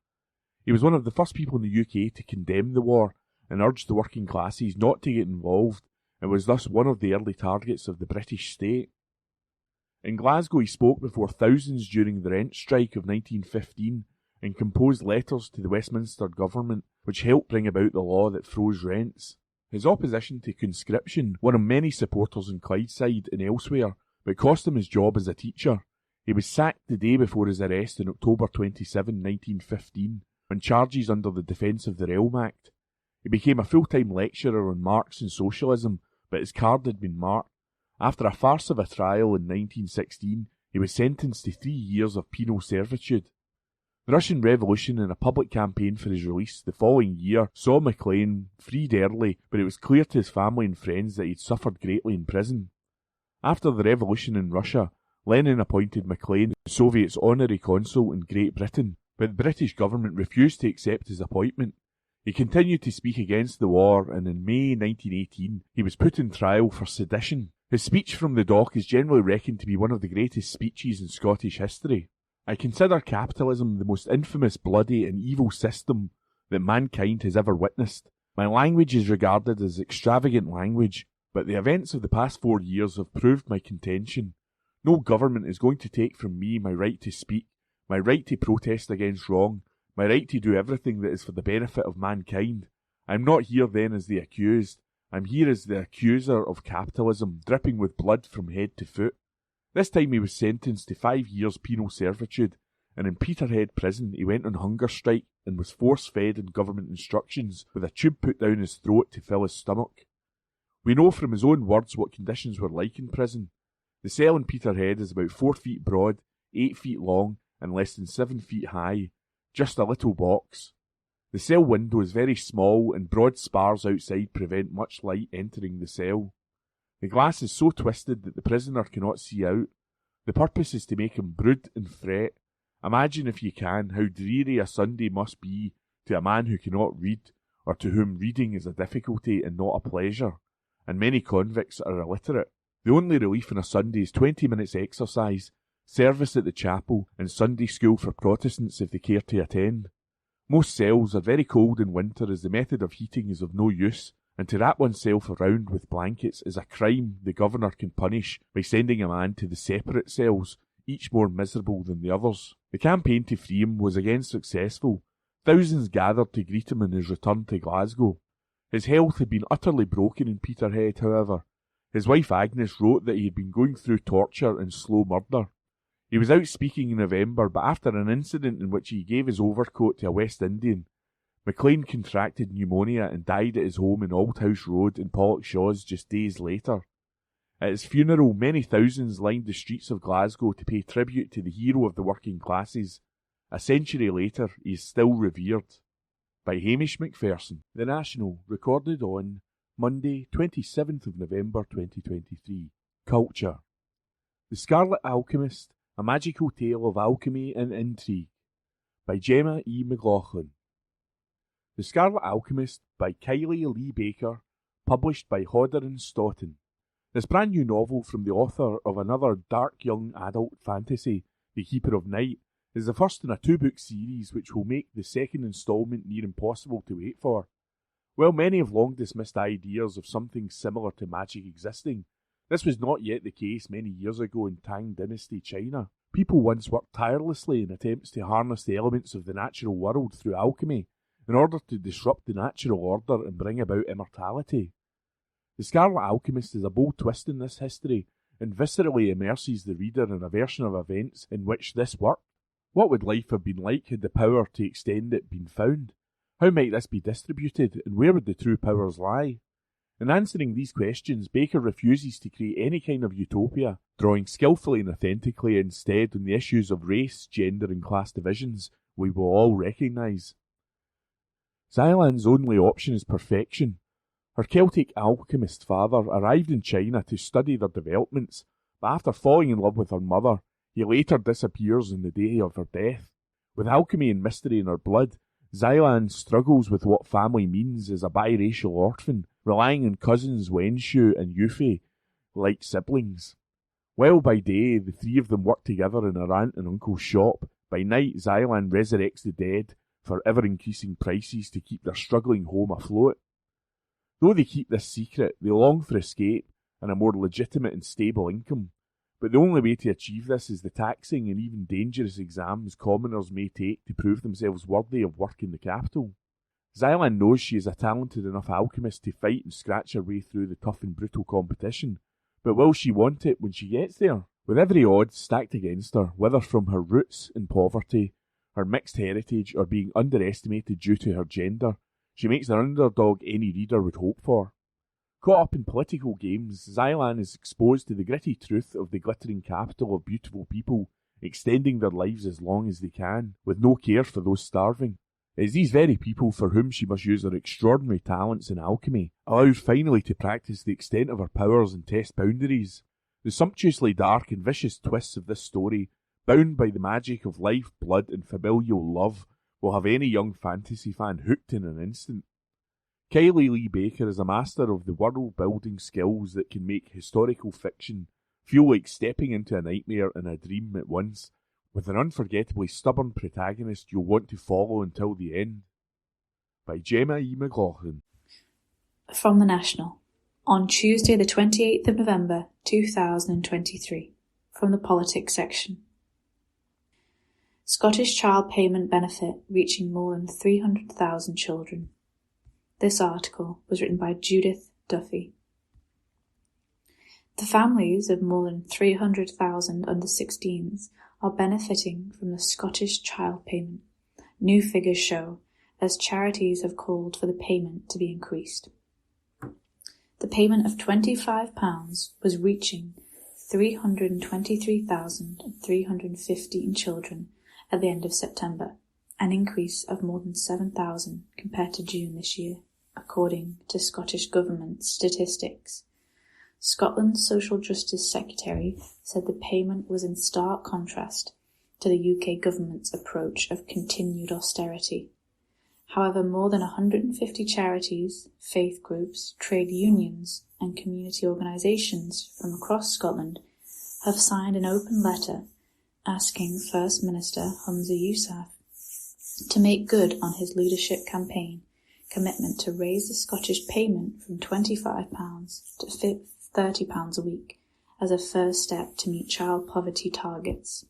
He was one of the first people in the UK to condemn the war, and urged the working classes not to get involved, and was thus one of the early targets of the British state. In Glasgow he spoke before thousands during the rent strike of 1915, and composed letters to the Westminster government which helped bring about the law that froze rents. His opposition to conscription won him many supporters in Clydeside and elsewhere, but cost him his job as a teacher. He was sacked the day before his arrest on October 27, 1915, on charges under the Defence of the Realm Act. He became a full-time lecturer on Marx and socialism, but his card had been marked. After a farce of a trial in 1916, he was sentenced to 3 years of penal servitude. The Russian Revolution and a public campaign for his release the following year saw Maclean freed early, but it was clear to his family and friends that he had suffered greatly in prison. After the revolution in Russia, Lenin appointed Maclean the Soviet's honorary consul in Great Britain, but the British government refused to accept his appointment. He continued to speak against the war, and in May 1918 he was put in trial for sedition. His speech from the dock is generally reckoned to be one of the greatest speeches in Scottish history. I consider capitalism the most infamous, bloody and evil system that mankind has ever witnessed. My language is regarded as extravagant language, but the events of the past 4 years have proved my contention. No government is going to take from me my right to speak, my right to protest against wrong, my right to do everything that is for the benefit of mankind. I am not here then as the accused. I am here as the accuser of capitalism, dripping with blood from head to foot. This time he was sentenced to 5 years penal servitude, and in Peterhead prison he went on hunger strike and was force-fed on government instructions with a tube put down his throat to fill his stomach. We know from his own words what conditions were like in prison. The cell in Peterhead is about 4 feet broad, 8 feet long, and less than 7 feet high. Just a little box. The cell window is very small, and broad spars outside prevent much light entering the cell. The glass is so twisted that the prisoner cannot see out. The purpose is to make him brood and fret. Imagine, if you can, how dreary a Sunday must be to a man who cannot read, or to whom reading is a difficulty and not a pleasure. And many convicts are illiterate. The only relief on a Sunday is 20 minutes exercise, service at the chapel, and Sunday school for Protestants if they care to attend. Most cells are very cold in winter, as the method of heating is of no use, and to wrap oneself around with blankets is a crime the governor can punish by sending a man to the separate cells, each more miserable than the others. The campaign to free him was again successful. Thousands gathered to greet him on his return to Glasgow. His health had been utterly broken in Peterhead, however. His wife Agnes wrote that he had been going through torture and slow murder. He was out speaking in November, but after an incident in which he gave his overcoat to a West Indian, McLean contracted pneumonia and died at his home in Aldhouse Road in Pollokshaws just days later. At his funeral, many thousands lined the streets of Glasgow to pay tribute to the hero of the working classes. A century later, he is still revered. By Hamish Macpherson. The National, recorded on Monday, 27th of November 2023. Culture. The Scarlet Alchemist, a magical tale of alchemy and intrigue. By Gemma E. McLaughlin. The Scarlet Alchemist by Kylie Lee Baker, published by Hodder and Stoughton. This brand new novel from the author of another dark young adult fantasy, The Keeper of Night, is the first in a 2-book series which will make the second instalment near impossible to wait for. While many have long dismissed ideas of something similar to magic existing, this was not yet the case many years ago in Tang Dynasty China. People once worked tirelessly in attempts to harness the elements of the natural world through alchemy, in order to disrupt the natural order and bring about immortality. The Scarlet Alchemist is a bold twist in this history, and viscerally immerses the reader in a version of events in which this worked. What would life have been like had the power to extend it been found? How might this be distributed, and where would the true powers lie? In answering these questions, Baker refuses to create any kind of utopia, drawing skillfully and authentically instead on the issues of race, gender and class divisions we will all recognise. Xylan's only option is perfection. Her Celtic alchemist father arrived in China to study their developments, but after falling in love with her mother, he later disappears on the day of her death. With alchemy and mystery in her blood, Xylan struggles with what family means as a biracial orphan, relying on cousins Wenshu and Yuffie like siblings. While by day the three of them work together in her aunt and uncle's shop, by night Xylan resurrects the dead for ever-increasing prices to keep their struggling home afloat. Though they keep this secret, they long for escape and a more legitimate and stable income, but the only way to achieve this is the taxing and even dangerous exams commoners may take to prove themselves worthy of work in the capital. Xylan knows she is a talented enough alchemist to fight and scratch her way through the tough and brutal competition, but will she want it when she gets there? With every odd stacked against her, whether from her roots in poverty, her mixed heritage, or being underestimated due to her gender, she makes the underdog any reader would hope for. Caught up in political games, Xylan is exposed to the gritty truth of the glittering capital of beautiful people extending their lives as long as they can, with no care for those starving. It is these very people for whom she must use her extraordinary talents in alchemy, allowed finally to practice the extent of her powers and test boundaries. The sumptuously dark and vicious twists of this story, bound by the magic of life, blood, and familial love, will have any young fantasy fan hooked in an instant. Kylie Lee Baker is a master of the world-building skills that can make historical fiction feel like stepping into a nightmare and a dream at once, with an unforgettably stubborn protagonist you'll want to follow until the end. By Gemma E. McLaughlin. From the National, on Tuesday the 28th of November 2023, from the Politics section. Scottish Child Payment Benefit reaching more than 300,000 children. This article was written by Judith Duffy. The families of more than 300,000 under-16s are benefiting from the Scottish Child Payment, new figures show, as charities have called for the payment to be increased. The payment of £25 was reaching 323,315 children at the end of September, an increase of more than 7,000 compared to June this year, according to Scottish Government statistics. Scotland's Social Justice Secretary said the payment was in stark contrast to the UK Government's approach of continued austerity. However, more than 150 charities, faith groups, trade unions and community organisations from across Scotland have signed an open letter asking First Minister Humza Yousaf to make good on his leadership campaign commitment to raise the Scottish payment from £25 to £30 a week as a first step to meet child poverty targets.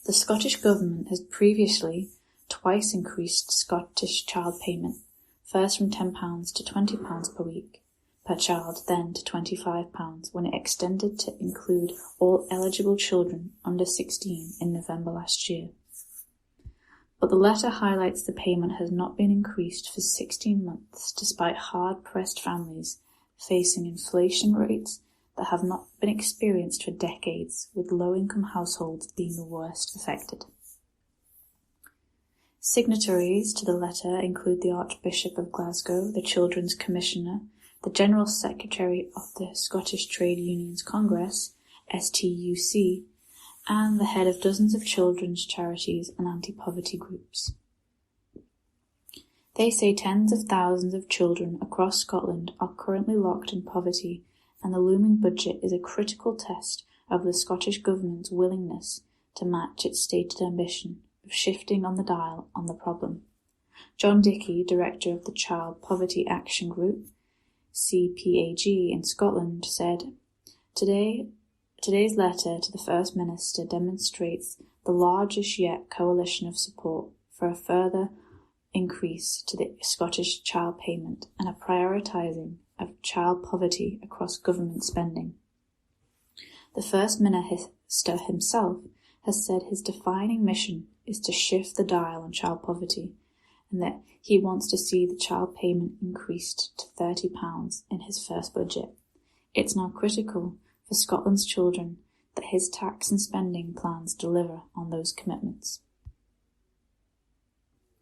The Scottish Government has previously twice increased Scottish child payment, first from £10 to £20 per week per child, then to £25 when it extended to include all eligible children under 16 in November last year. But the letter highlights the payment has not been increased for 16 months despite hard-pressed families facing inflation rates that have not been experienced for decades, with low-income households being the worst affected. Signatories to the letter include the Archbishop of Glasgow, the Children's Commissioner, the General Secretary of the Scottish Trade Unions Congress, STUC, and the head of dozens of children's charities and anti-poverty groups. They say tens of thousands of children across Scotland are currently locked in poverty, and the looming budget is a critical test of the Scottish Government's willingness to match its stated ambition of shifting on the dial on the problem. John Dickey, director of the Child Poverty Action Group, CPAG in Scotland, said, Today's letter to the First Minister demonstrates the largest yet coalition of support for a further increase to the Scottish child payment and a prioritising of child poverty across government spending. The First Minister himself has said his defining mission is to shift the dial on child poverty, and that he wants to see the child payment increased to £30 in his first budget. It's now critical for Scotland's children that his tax and spending plans deliver on those commitments.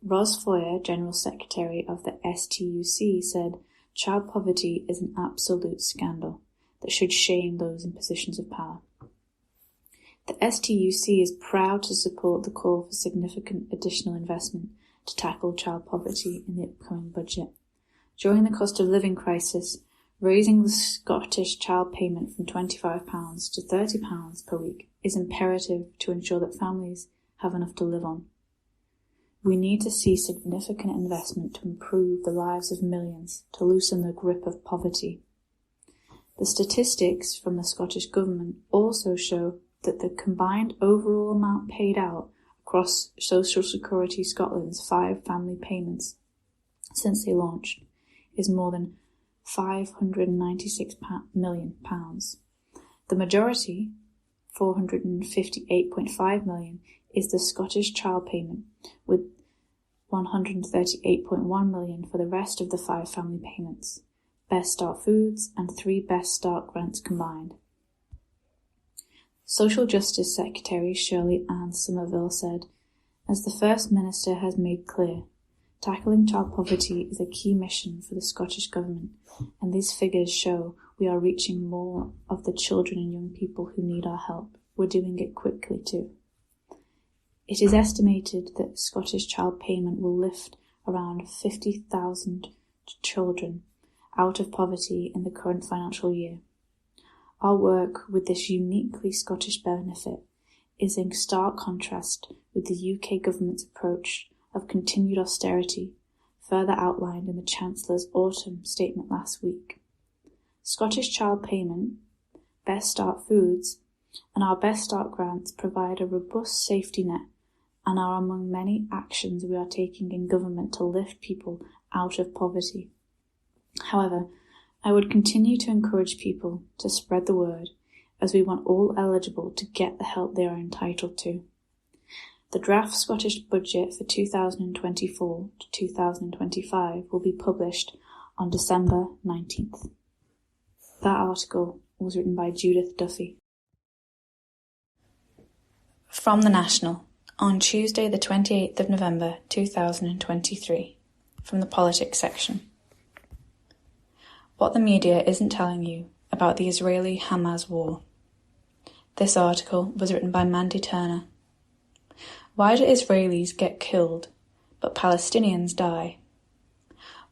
Ros Foyer, General Secretary of the STUC, said, "Child poverty is an absolute scandal that should shame those in positions of power." The STUC is proud to support the call for significant additional investment to tackle child poverty in the upcoming budget. During the cost of living crisis, raising the Scottish child payment from £25 to £30 per week is imperative to ensure that families have enough to live on. We need to see significant investment to improve the lives of millions, to loosen the grip of poverty. The statistics from the Scottish Government also show that the combined overall amount paid out across Social Security Scotland's 5 family payments since they launched is more than £596 million. The majority, £458.5 million, is the Scottish child payment, with £138.1 million for the rest of the 5 family payments, Best Start Foods and 3 Best Start grants combined. Social Justice Secretary Shirley Ann Somerville said, "As the First Minister has made clear, tackling child poverty is a key mission for the Scottish Government, and these figures show we are reaching more of the children and young people who need our help. We're doing it quickly too." It is estimated that Scottish child payment will lift around 50,000 children out of poverty in the current financial year. Our work with this uniquely Scottish benefit is in stark contrast with the UK government's approach of continued austerity, further outlined in the Chancellor's autumn statement last week. Scottish Child Payment, Best Start Foods, and our Best Start grants provide a robust safety net and are among many actions we are taking in government to lift people out of poverty. However, I would continue to encourage people to spread the word, as we want all eligible to get the help they are entitled to. The draft Scottish budget for 2024 to 2025 will be published on December 19th. That article was written by Judith Duffy. From The National, on Tuesday the 28th of November 2023, from the politics section. What the media isn't telling you about the Israeli-Hamas war. This article was written by Mandy Turner. Why do Israelis get killed, but Palestinians die?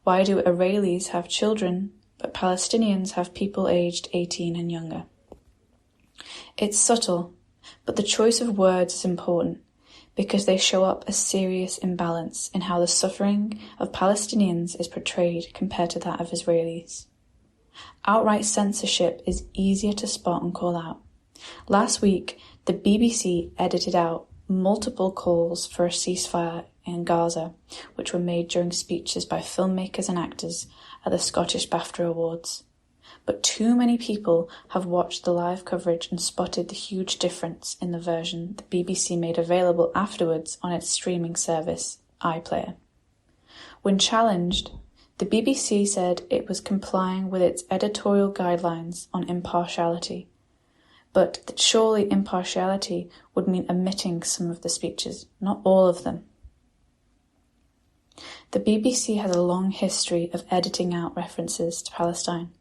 Why do Israelis have children, but Palestinians have people aged 18 and younger? It's subtle, but the choice of words is important, because they show up a serious imbalance in how the suffering of Palestinians is portrayed compared to that of Israelis. Outright censorship is easier to spot and call out. Last week, the BBC edited out multiple calls for a ceasefire in Gaza, which were made during speeches by filmmakers and actors at the Scottish BAFTA Awards. But too many people have watched the live coverage and spotted the huge difference in the version the BBC made available afterwards on its streaming service, iPlayer. When challenged, the BBC said it was complying with its editorial guidelines on impartiality, but that surely impartiality would mean omitting some of the speeches, not all of them. The BBC has a long history of editing out references to Palestine.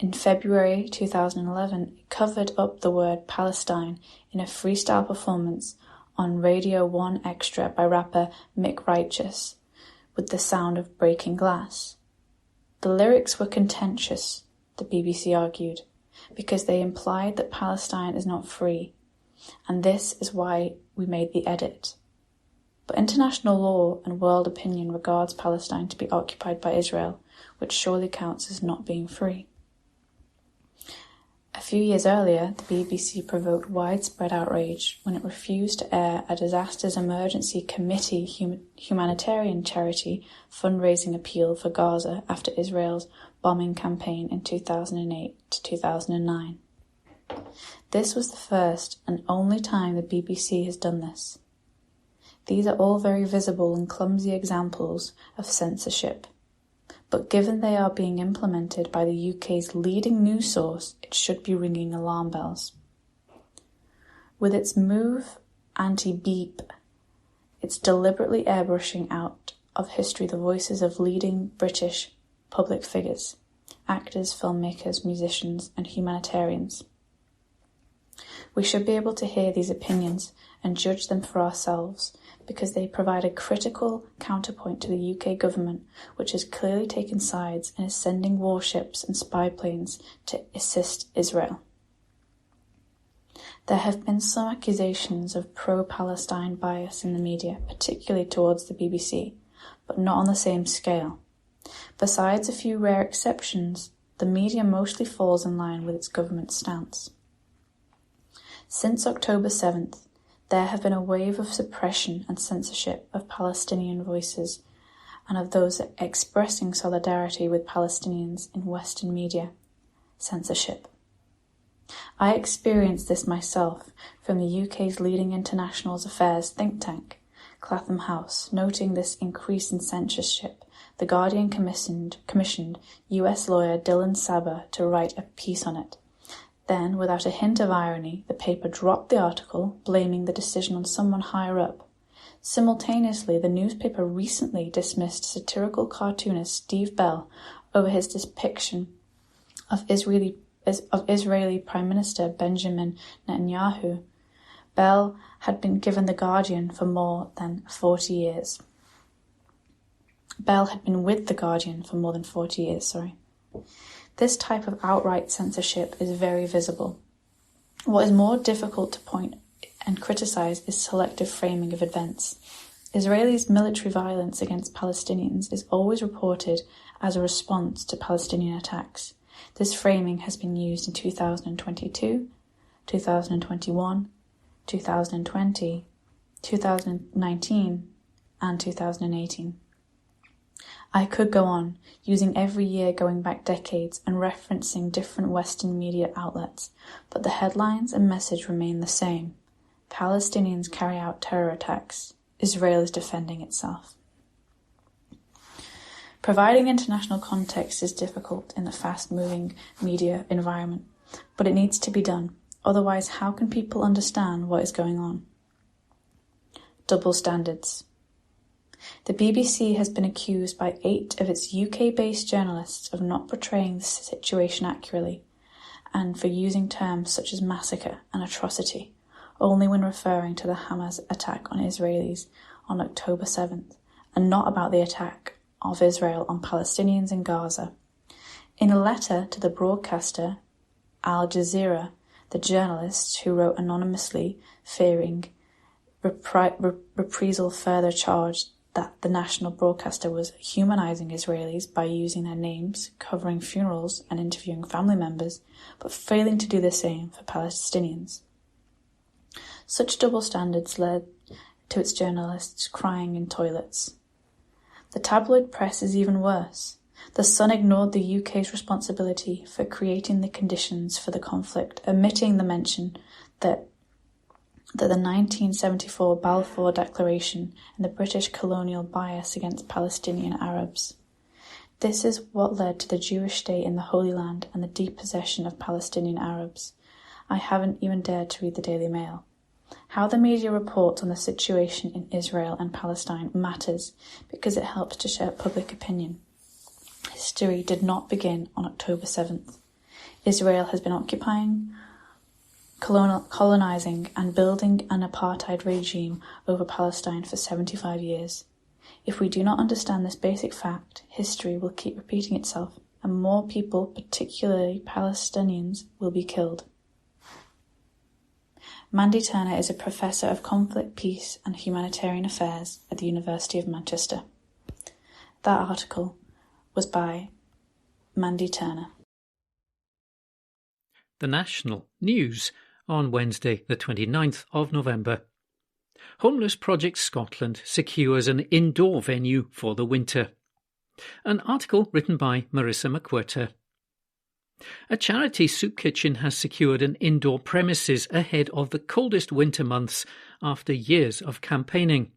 In February 2011, it covered up the word Palestine in a freestyle performance on Radio 1 Extra by rapper Mick Righteous, with the sound of breaking glass. The lyrics were contentious, the BBC argued, because they implied that Palestine is not free, and this is why we made the edit. But international law and world opinion regards Palestine to be occupied by Israel, which surely counts as not being free. A few years earlier, the BBC provoked widespread outrage when it refused to air a Disasters Emergency Committee humanitarian charity fundraising appeal for Gaza after Israel's bombing campaign in 2008 to 2009. This was the first and only time the BBC has done this. These are all very visible and clumsy examples of censorship, but given they are being implemented by the UK's leading news source, it should be ringing alarm bells. With its move anti-beep, it's deliberately airbrushing out of history the voices of leading British public figures, actors, filmmakers, musicians, and humanitarians. We should be able to hear these opinions and judge them for ourselves, because they provide a critical counterpoint to the UK government, which has clearly taken sides and is sending warships and spy planes to assist Israel. There have been some accusations of pro-Palestine bias in the media, particularly towards the BBC, but not on the same scale. Besides a few rare exceptions, the media mostly falls in line with its government stance. Since October 7th, there have been a wave of suppression and censorship of Palestinian voices and of those expressing solidarity with Palestinians in Western media. Censorship. I experienced this myself from the UK's leading international affairs think tank, Clapham House. Noting this increase in censorship, The Guardian commissioned US lawyer Dylan Saber to write a piece on it. Then, without a hint of irony, the paper dropped the article, blaming the decision on someone higher up. Simultaneously, the newspaper recently dismissed satirical cartoonist Steve Bell over his depiction of Israeli Prime Minister Benjamin Netanyahu. Bell had been given The Guardian for more than 40 years. Bell had been with The Guardian for more than 40 years, This type of outright censorship is very visible. What is more difficult to point and criticise this selective framing of events. Israelis' military violence against Palestinians is always reported as a response to Palestinian attacks. This framing has been used in 2022, 2021, 2020, 2019, and 2018. I could go on, using every year going back decades and referencing different Western media outlets, but the headlines and message remain the same. Palestinians carry out terror attacks. Israel is defending itself. Providing international context is difficult in the fast-moving media environment, but it needs to be done. Otherwise, how can people understand what is going on? Double standards. The BBC has been accused by 8 of its UK-based journalists of not portraying the situation accurately and for using terms such as massacre and atrocity only when referring to the Hamas attack on Israelis on October 7th and not about the attack of Israel on Palestinians in Gaza. In a letter to the broadcaster Al Jazeera, the journalist, who wrote anonymously fearing reprisal, further charged that the national broadcaster was humanizing Israelis by using their names, covering funerals and interviewing family members, but failing to do the same for Palestinians. Such double standards led to its journalists crying in toilets. The tabloid press is even worse. The Sun ignored the UK's responsibility for creating the conditions for the conflict, omitting the mention that the 1974 Balfour Declaration and the British colonial bias against Palestinian Arabs. This is what led to the Jewish state in the Holy Land and the depossession of Palestinian Arabs. I haven't even dared to read the Daily Mail. How the media reports on the situation in Israel and Palestine matters because it helps to shape public opinion. History did not begin on October 7th. Israel has been occupying, colonizing and building an apartheid regime over Palestine for 75 years. If we do not understand this basic fact, history will keep repeating itself and more people, particularly Palestinians, will be killed. Mandy Turner is a professor of conflict, peace and humanitarian affairs at the University of Manchester. That article was by Mandy Turner. The National News on Wednesday, the 29th of November. Homeless Project Scotland secures an indoor venue for the winter. An article written by Marissa McWhirter. A charity soup kitchen has secured an indoor premises ahead of the coldest winter months after years of campaigning.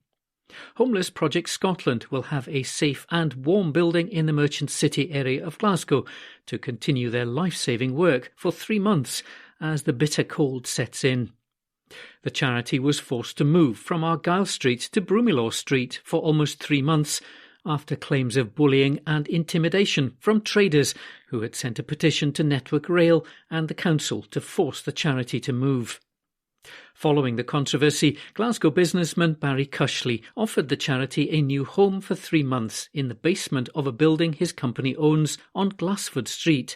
Homeless Project Scotland will have a safe and warm building in the Merchant City area of Glasgow to continue their life-saving work for 3 months as the bitter cold sets in. The charity was forced to move from Argyle Street to Broomielaw Street for almost 3 months after claims of bullying and intimidation from traders who had sent a petition to Network Rail and the council to force the charity to move. Following the controversy, Glasgow businessman Barry Cushley offered the charity a new home for 3 months in the basement of a building his company owns on Glassford Street.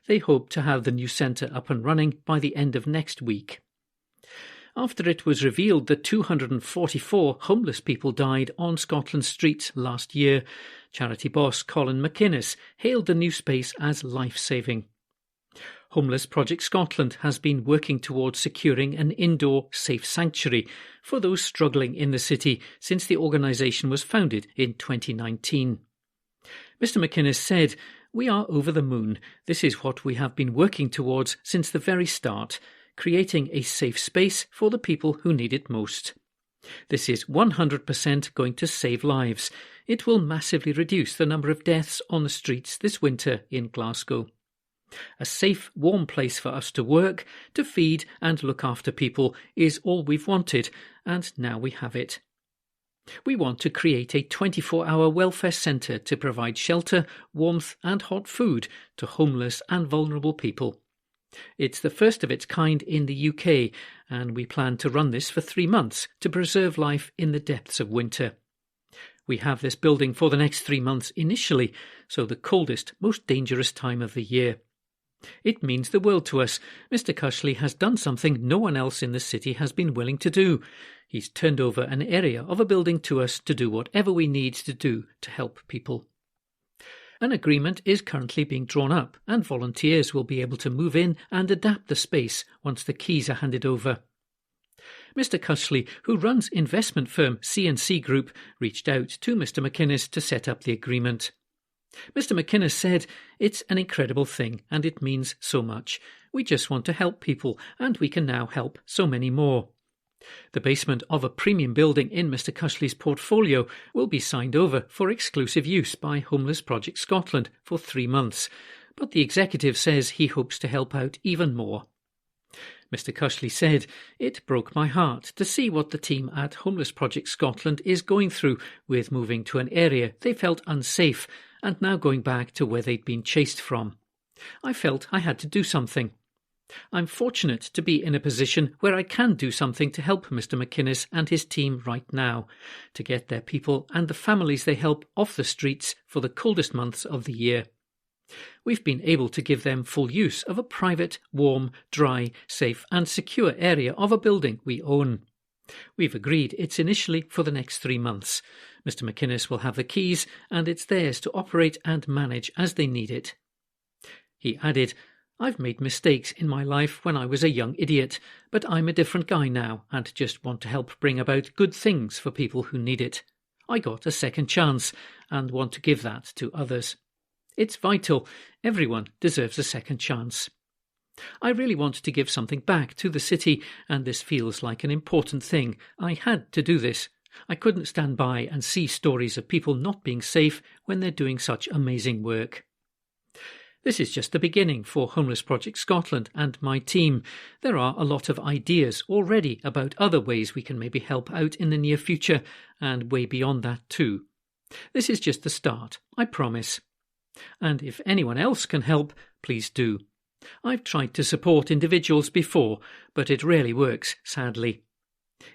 They hope to have the new centre up and running by the end of next week. After it was revealed that 244 homeless people died on Scotland Street last year, charity boss Colin McInnes hailed the new space as life-saving. Homeless Project Scotland has been working towards securing an indoor safe sanctuary for those struggling in the city since the organisation was founded in 2019. Mr McInnes said, "We are over the moon. This is what we have been working towards since the very start, creating a safe space for the people who need it most. This is 100% going to save lives. It will massively reduce the number of deaths on the streets this winter in Glasgow. A safe, warm place for us to work, to feed and look after people is all we've wanted, and now we have it. We want to create a 24-hour welfare centre to provide shelter, warmth and hot food to homeless and vulnerable people. It's the first of its kind in the UK, and we plan to run this for 3 months to preserve life in the depths of winter. We have this building for the next 3 months initially, so the coldest, most dangerous time of the year. It means the world to us. Mr. Cushley has done something no one else in the city has been willing to do. He's turned over an area of a building to us to do whatever we need to do to help people. An agreement is currently being drawn up, and volunteers will be able to move in and adapt the space once the keys are handed over. Mr. Cushley, who runs investment firm C&C Group, reached out to Mr. McInnes to set up the agreement. Mr. McInnes said, "It's an incredible thing and it means so much. We just want to help people and we can now help so many more." The basement of a premium building in Mr. Cushley's portfolio will be signed over for exclusive use by Homeless Project Scotland for 3 months, but the executive says he hopes to help out even more. Mr. Cushley said, "It broke my heart to see what the team at Homeless Project Scotland is going through with moving to an area they felt unsafe and now going back to where they'd been chased from. I felt I had to do something. I'm fortunate to be in a position where I can do something to help Mr. McInnes and his team right now, to get their people and the families they help off the streets for the coldest months of the year. We've been able to give them full use of a private, warm, dry, safe and secure area of a building we own. We've agreed it's initially for the next 3 months. Mr. McInnes will have the keys and it's theirs to operate and manage as they need it." He added, "I've made mistakes in my life when I was a young idiot, but I'm a different guy now and just want to help bring about good things for people who need it. I got a second chance and want to give that to others. It's vital. Everyone deserves a second chance. I really want to give something back to the city, and this feels like an important thing. I had to do this. I couldn't stand by and see stories of people not being safe when they're doing such amazing work." This is just the beginning for Homeless Project Scotland and my team. There are a lot of ideas already about other ways we can maybe help out in the near future, and way beyond that too. This is just the start, I promise. And if anyone else can help, please do. I've tried to support individuals before, but it rarely works, sadly.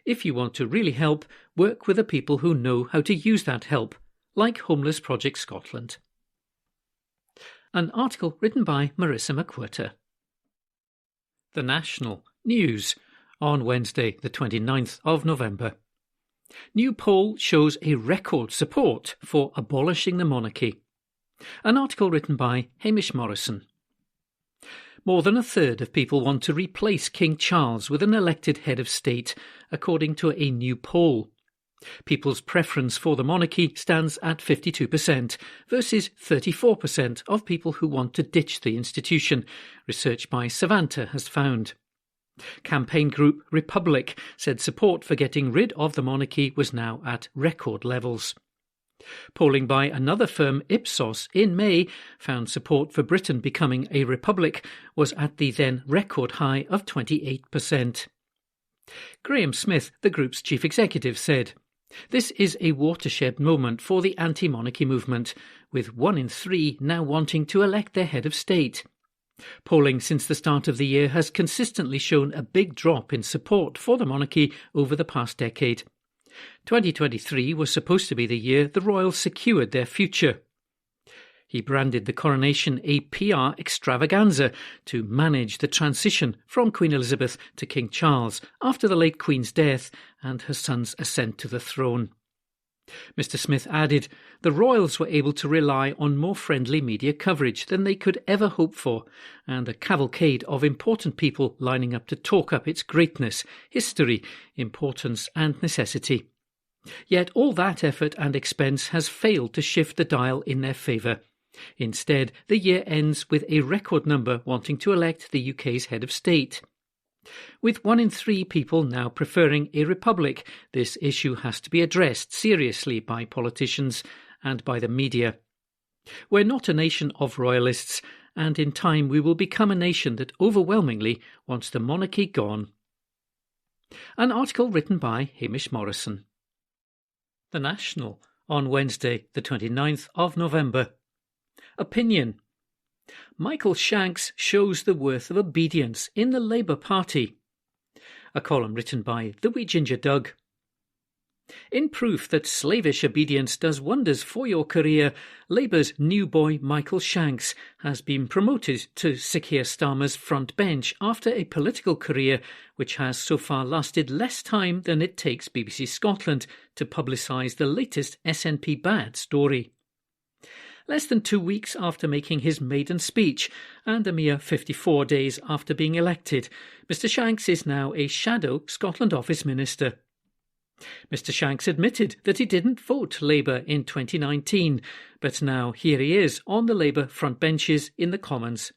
If you want to really help, work with the people who know how to use that help, like Homeless Project Scotland. An article written by Marissa McWhirter. The National News on Wednesday, the 29th of November. New poll shows a record support for abolishing the monarchy. An article written by Hamish Morrison. More than a third of people want to replace King Charles with an elected head of state, according to a new poll. People's preference for the monarchy stands at 52% versus 34% of people who want to ditch the institution, research by Savanta has found. Campaign group Republic said support for getting rid of the monarchy was now at record levels. Polling by another firm, Ipsos, in May found support for Britain becoming a republic was at the then record high of 28%. Graham Smith, the group's chief executive, said, "This is a watershed moment for the anti-monarchy movement, with 1 in 3 now wanting to elect their head of state. Polling since the start of the year has consistently shown a big drop in support for the monarchy over the past decade. 2023 was supposed to be the year the royals secured their future." He branded the coronation a PR extravaganza to manage the transition from Queen Elizabeth to King Charles after the late Queen's death and her son's ascent to the throne. Mr. Smith added, "The royals were able to rely on more friendly media coverage than they could ever hope for, and a cavalcade of important people lining up to talk up its greatness, history, importance and necessity. Yet all that effort and expense has failed to shift the dial in their favour. Instead, the year ends with a record number wanting to elect the UK's head of state. With 1 in 3 people now preferring a republic, this issue has to be addressed seriously by politicians and by the media. We're not a nation of royalists, and in time we will become a nation that overwhelmingly wants the monarchy gone." An article written by Hamish Morrison. The National on Wednesday, the 29th of November. Opinion. Michael Shanks shows the worth of obedience in the Labour Party. A column written by The Wee Ginger Doug. In proof that slavish obedience does wonders for your career, Labour's new boy Michael Shanks has been promoted to Sir Keir Starmer's front bench after a political career which has so far lasted less time than it takes BBC Scotland to publicise the latest SNP bad story. Less than 2 weeks after making his maiden speech, and a mere 54 days after being elected, Mr Shanks is now a shadow Scotland Office Minister. Mr Shanks admitted that he didn't vote Labour in 2019, but now here he is on the Labour front benches in the Commons.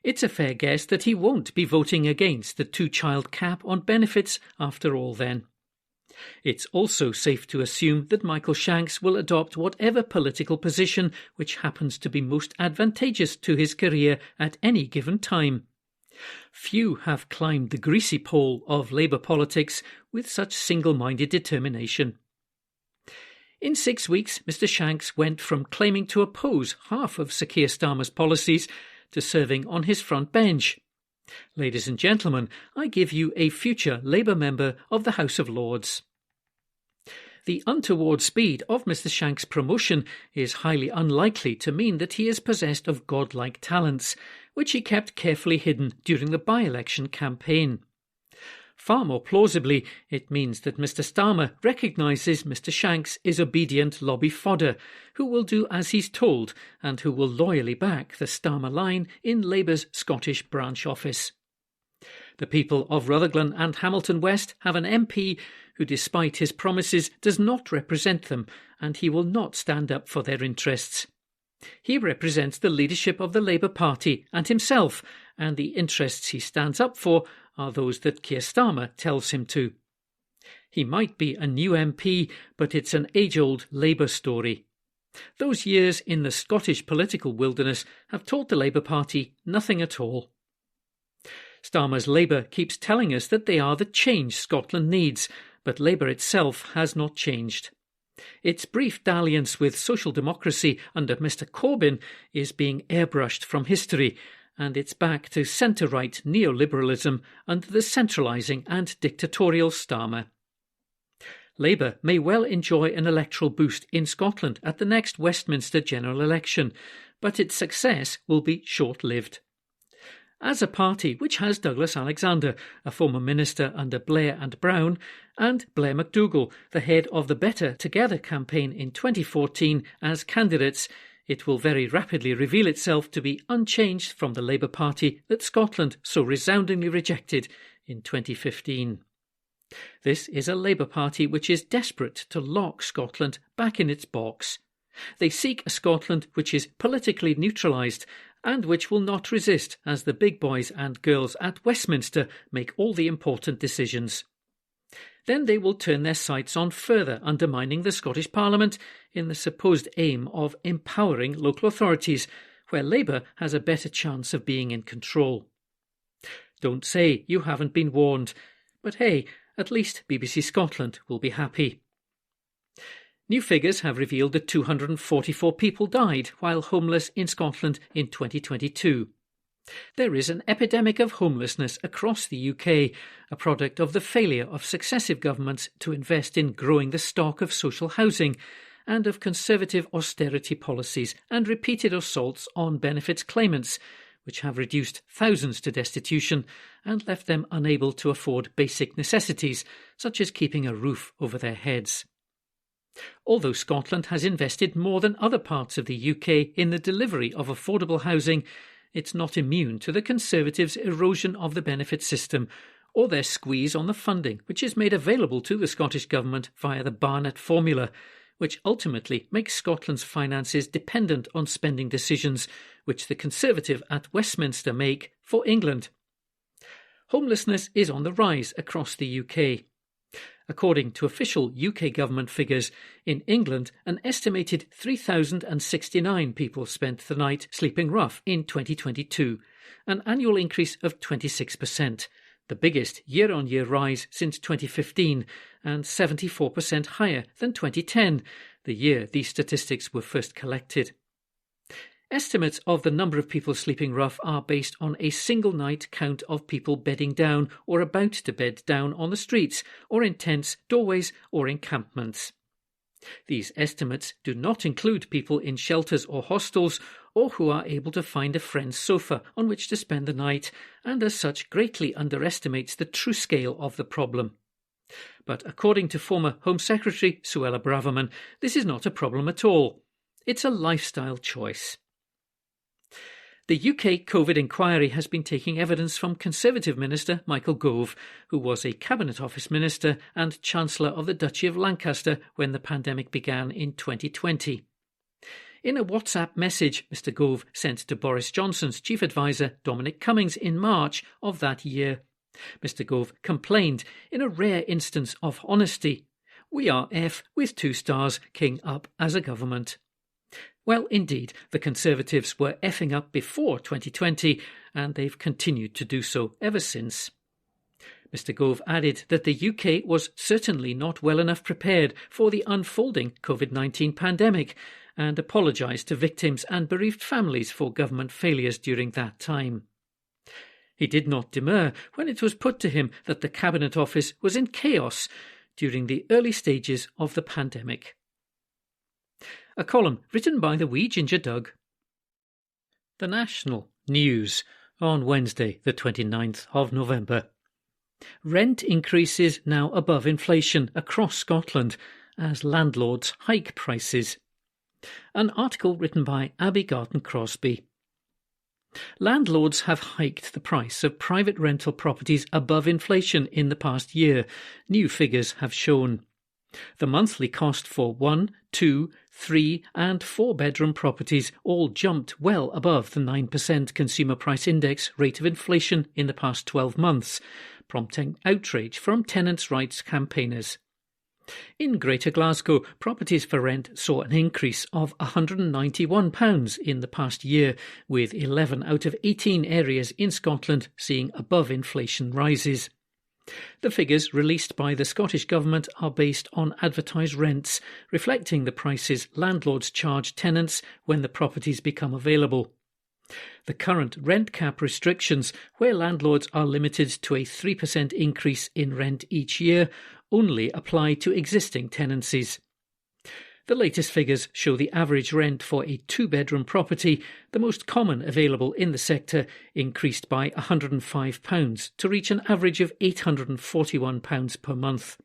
It's a fair guess that he won't be voting against the 2-child cap on benefits after all then. It's also safe to assume that Michael Shanks will adopt whatever political position which happens to be most advantageous to his career at any given time. Few have climbed the greasy pole of Labour politics with such single-minded determination. In 6 weeks, Mr Shanks went from claiming to oppose half of Sir Keir Starmer's policies to serving on his front bench. Ladies and gentlemen, I give you a future Labour member of the House of Lords. The untoward speed of Mr Shanks' promotion is highly unlikely to mean that he is possessed of godlike talents, which he kept carefully hidden during the by-election campaign. Far more plausibly, it means that Mr Starmer recognises Mr Shanks is obedient lobby fodder, who will do as he's told and who will loyally back the Starmer line in Labour's Scottish branch office. The people of Rutherglen and Hamilton West have an MP who, despite his promises, does not represent them, and he will not stand up for their interests. He represents the leadership of the Labour Party and himself, and the interests he stands up for are those that Keir Starmer tells him to. He might be a new MP, but it's an age-old Labour story. Those years in the Scottish political wilderness have taught the Labour Party nothing at all. Starmer's Labour keeps telling us that they are the change Scotland needs, but Labour itself has not changed. Its brief dalliance with social democracy under Mr Corbyn is being airbrushed from history, and it's back to centre-right neoliberalism under the centralising and dictatorial Starmer. Labour may well enjoy an electoral boost in Scotland at the next Westminster general election, but its success will be short-lived. As a party which has Douglas Alexander, a former minister under Blair and Brown, and Blair McDougall, the head of the Better Together campaign in 2014, as candidates, it will very rapidly reveal itself to be unchanged from the Labour Party that Scotland so resoundingly rejected in 2015. This is a Labour Party which is desperate to lock Scotland back in its box. They seek a Scotland which is politically neutralised and which will not resist as the big boys and girls at Westminster make all the important decisions. Then they will turn their sights on further undermining the Scottish Parliament in the supposed aim of empowering local authorities, where Labour has a better chance of being in control. Don't say you haven't been warned, but hey, at least BBC Scotland will be happy. New figures have revealed that 244 people died while homeless in Scotland in 2022. There is an epidemic of homelessness across the UK, a product of the failure of successive governments to invest in growing the stock of social housing and of conservative austerity policies and repeated assaults on benefits claimants, which have reduced thousands to destitution and left them unable to afford basic necessities, such as keeping a roof over their heads. Although Scotland has invested more than other parts of the UK in the delivery of affordable housing, it's not immune to the Conservatives' erosion of the benefit system or their squeeze on the funding which is made available to the Scottish Government via the Barnett formula, which ultimately makes Scotland's finances dependent on spending decisions which the Conservative at Westminster make for England. Homelessness is on the rise across the UK. According to official UK government figures, in England an estimated 3,069 people spent the night sleeping rough in 2022, an annual increase of 26%, the biggest year-on-year rise since 2015 and 74% higher than 2010, the year these statistics were first collected. Estimates of the number of people sleeping rough are based on a single night count of people bedding down or about to bed down on the streets, or in tents, doorways, or encampments. These estimates do not include people in shelters or hostels, or who are able to find a friend's sofa on which to spend the night, and as such greatly underestimates the true scale of the problem. But according to former Home Secretary Suella Braverman, this is not a problem at all. It's a lifestyle choice. The UK COVID inquiry has been taking evidence from Conservative Minister Michael Gove, who was a Cabinet Office Minister and Chancellor of the Duchy of Lancaster when the pandemic began in 2020. In a WhatsApp message Mr Gove sent to Boris Johnson's Chief Advisor Dominic Cummings in March of that year, Mr Gove complained in a rare instance of honesty, "We are F with 2 stars, king up as a government." Well, indeed, the Conservatives were effing up before 2020, and they've continued to do so ever since. Mr Gove added that the UK was certainly not well enough prepared for the unfolding COVID-19 pandemic, and apologised to victims and bereaved families for government failures during that time. He did not demur when it was put to him that the Cabinet Office was in chaos during the early stages of the pandemic. A column written by the wee ginger Doug. The National News on Wednesday, the 29th of November. Rent increases now above inflation across Scotland as landlords hike prices. An article written by Abby Garton-Crosby. Landlords have hiked the price of private rental properties above inflation in the past year, new figures have shown. The monthly cost for 1, 2, 3 and 4-bedroom properties all jumped well above the 9% Consumer Price Index rate of inflation in the past 12 months, prompting outrage from tenants' rights campaigners. In Greater Glasgow, properties for rent saw an increase of £191 in the past year, with 11 out of 18 areas in Scotland seeing above-inflation rises. The figures released by the Scottish Government are based on advertised rents, reflecting the prices landlords charge tenants when the properties become available. The current rent cap restrictions, where landlords are limited to a 3% increase in rent each year, only apply to existing tenancies. The latest figures show the average rent for a 2-bedroom property, the most common available in the sector, increased by £105 to reach an average of £841 per month.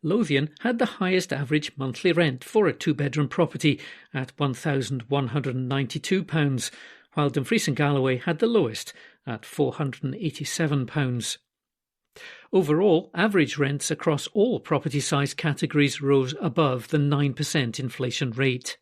Lothian had the highest average monthly rent for a 2-bedroom property at £1,192, while Dumfries and Galloway had the lowest at £487. Overall, average rents across all property size categories rose above the 9% inflation rate.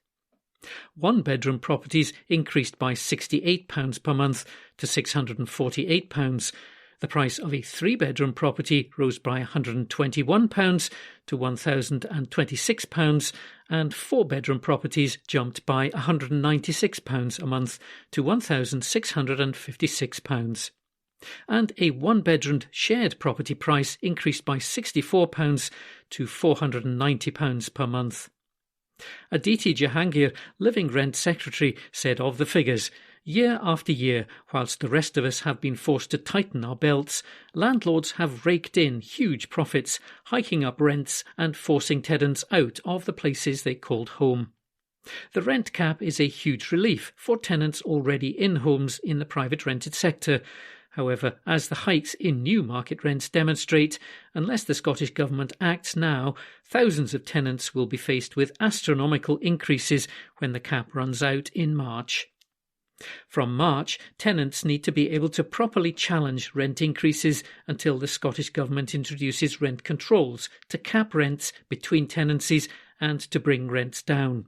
1-bedroom properties increased by £68 per month to £648. The price of a 3-bedroom property rose by £121 to £1,026, and 4-bedroom properties jumped by £196 a month to £1,656. And a 1-bedroomed shared property price increased by £64 to £490 per month. Aditi Jahangir, Living Rent Secretary, said of the figures, "Year after year, whilst the rest of us have been forced to tighten our belts, landlords have raked in huge profits, hiking up rents and forcing tenants out of the places they called home. The rent cap is a huge relief for tenants already in homes in the private rented sector. However, as the hikes in new market rents demonstrate, unless the Scottish Government acts now, thousands of tenants will be faced with astronomical increases when the cap runs out in March. From March, tenants need to be able to properly challenge rent increases until the Scottish Government introduces rent controls to cap rents between tenancies and to bring rents down.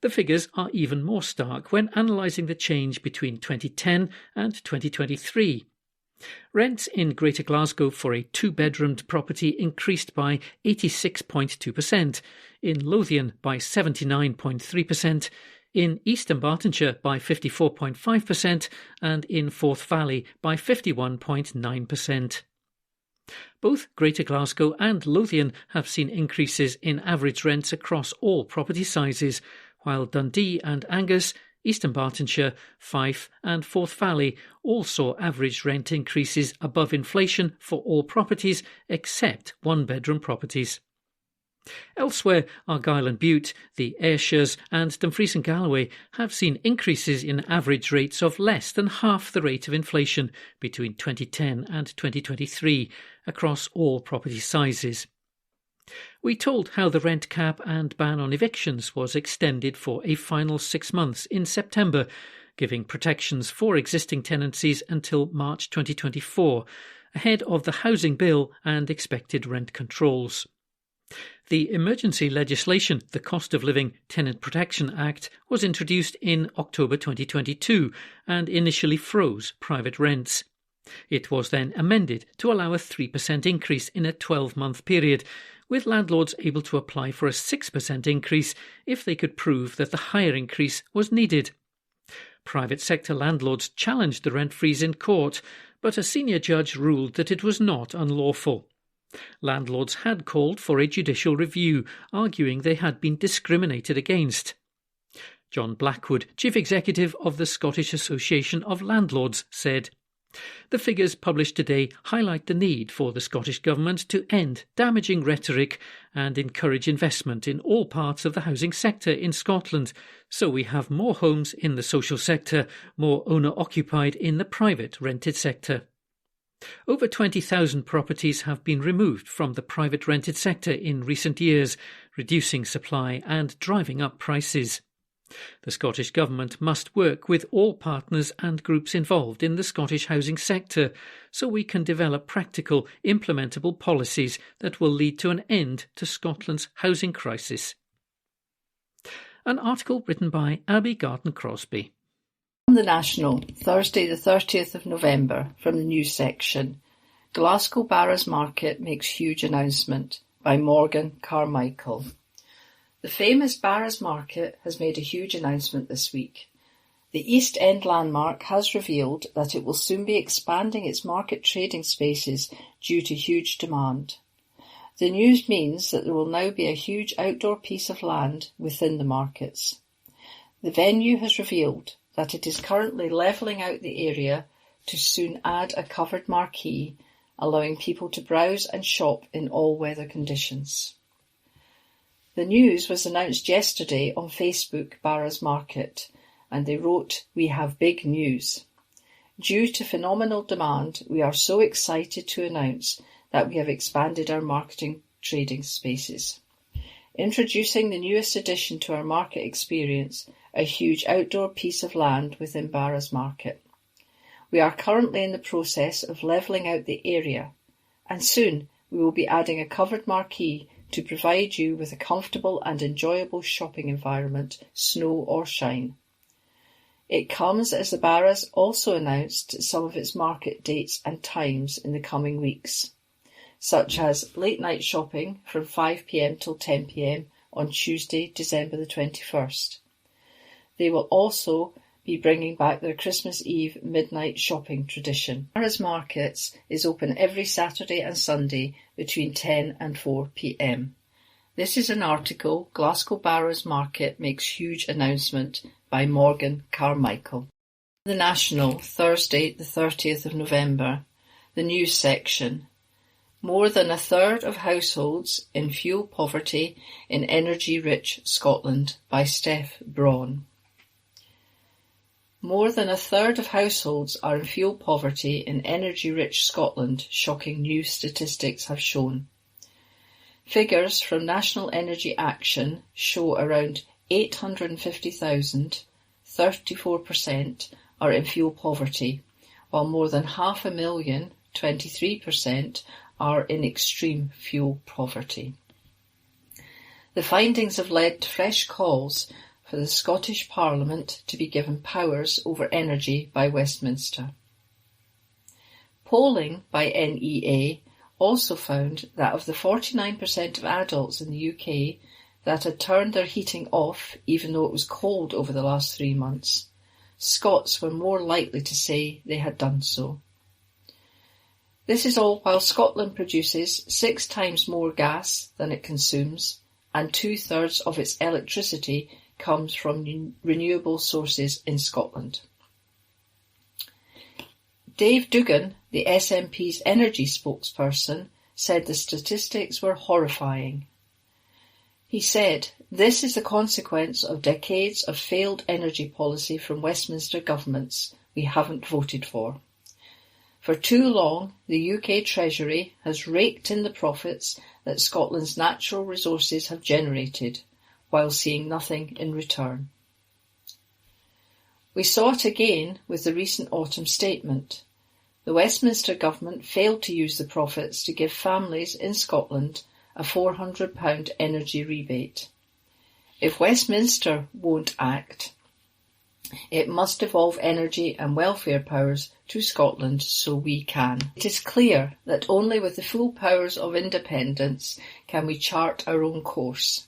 The figures are even more stark when analysing the change between 2010 and 2023. Rents in Greater Glasgow for a 2-bedroomed property increased by 86.2%, in Lothian by 79.3%, in East Dunbartonshire by 54.5%, and in Forth Valley by 51.9%. Both Greater Glasgow and Lothian have seen increases in average rents across all property sizes, while Dundee and Angus Eastern Bartonshire, Fife and Forth Valley all saw average rent increases above inflation for all properties except one-bedroom properties. Elsewhere, Argyll and Bute, the Ayrshires and Dumfries and Galloway have seen increases in average rates of less than half the rate of inflation between 2010 and 2023 across all property sizes. We told how the rent cap and ban on evictions was extended for a final 6 months in September, giving protections for existing tenancies until March 2024, ahead of the housing bill and expected rent controls. The emergency legislation, the Cost of Living Tenant Protection Act, was introduced in October 2022 and initially froze private rents. It was then amended to allow a 3% increase in a 12-month period, with landlords able to apply for a 6% increase if they could prove that the higher increase was needed. Private sector landlords challenged the rent freeze in court, but a senior judge ruled that it was not unlawful. Landlords had called for a judicial review, arguing they had been discriminated against. John Blackwood, Chief Executive of the Scottish Association of Landlords, said, "The figures published today highlight the need for the Scottish Government to end damaging rhetoric and encourage investment in all parts of the housing sector in Scotland, so we have more homes in the social sector, more owner-occupied in the private rented sector." Over 20,000 properties have been removed from the private rented sector in recent years, reducing supply and driving up prices. The Scottish Government must work with all partners and groups involved in the Scottish housing sector so we can develop practical, implementable policies that will lead to an end to Scotland's housing crisis. An article written by Abby Garton-Crosby. From the National, Thursday the 30th of November, from the news section. Glasgow Barras Market makes huge announcement, by Morgan Carmichael. The famous Barras Market has made a huge announcement this week. The East End landmark has revealed that it will soon be expanding its market trading spaces due to huge demand. The news means that there will now be a huge outdoor piece of land within the markets. The venue has revealed that it is currently levelling out the area to soon add a covered marquee, allowing people to browse and shop in all weather conditions. The news was announced yesterday on Facebook Barras Market, and they wrote, "We have big news. Due to phenomenal demand, we are so excited to announce that we have expanded our marketing trading spaces. Introducing the newest addition to our market experience, a huge outdoor piece of land within Barras Market. We are currently in the process of levelling out the area, and soon we will be adding a covered marquee to provide you with a comfortable and enjoyable shopping environment, snow or shine." It comes as the Barras also announced some of its market dates and times in the coming weeks, such as late night shopping from 5 p.m. till 10 p.m. on Tuesday, December the 21st. They will also be bringing back their Christmas Eve midnight shopping tradition. Barras Markets is open every Saturday and Sunday between 10 and 4 p.m. This is an article, Glasgow Barras Market makes huge announcement, by Morgan Carmichael. The National, Thursday the 30th of November, the news section. More than a third of households in fuel poverty in energy-rich Scotland, by Steph Braun. More than a third of households are in fuel poverty in energy-rich Scotland, shocking new statistics have shown. Figures from National Energy Action show around 850,000, 34%, are in fuel poverty, while more than 500,000, 23%, are in extreme fuel poverty. The findings have led to fresh calls for the Scottish Parliament to be given powers over energy by Westminster. Polling by NEA also found that of the 49% of adults in the UK that had turned their heating off even though it was cold over the last 3 months, Scots were more likely to say they had done so. This is all while Scotland produces 6 times more gas than it consumes, and 2/3 of its electricity comes from renewable sources in Scotland. Dave Duggan, the SNP's energy spokesperson, said the statistics were horrifying. He said, "This is the consequence of decades of failed energy policy from Westminster governments we haven't voted for. For too long, the UK Treasury has raked in the profits that Scotland's natural resources have generated, while seeing nothing in return." We saw it again with the recent autumn statement. The Westminster government failed to use the profits to give families in Scotland a £400 energy rebate. If Westminster won't act, it must devolve energy and welfare powers to Scotland so we can. It is clear that only with the full powers of independence can we chart our own course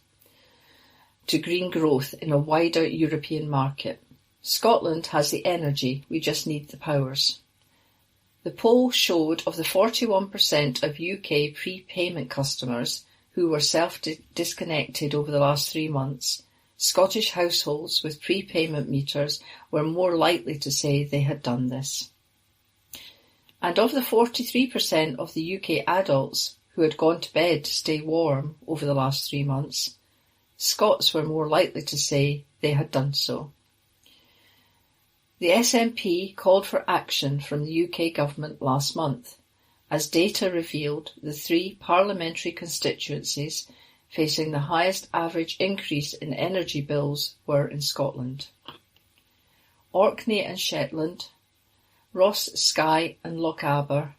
to green growth in a wider European market. Scotland has the energy, we just need the powers. The poll showed of the 41% of UK prepayment customers who were self-disconnected over the last 3 months, Scottish households with prepayment meters were more likely to say they had done this. And of the 43% of the UK adults who had gone to bed to stay warm over the last 3 months, Scots were more likely to say they had done so. The SNP called for action from the UK government last month, as data revealed the 3 parliamentary constituencies facing the highest average increase in energy bills were in Scotland. Orkney and Shetland, Ross, Skye and Lochaber,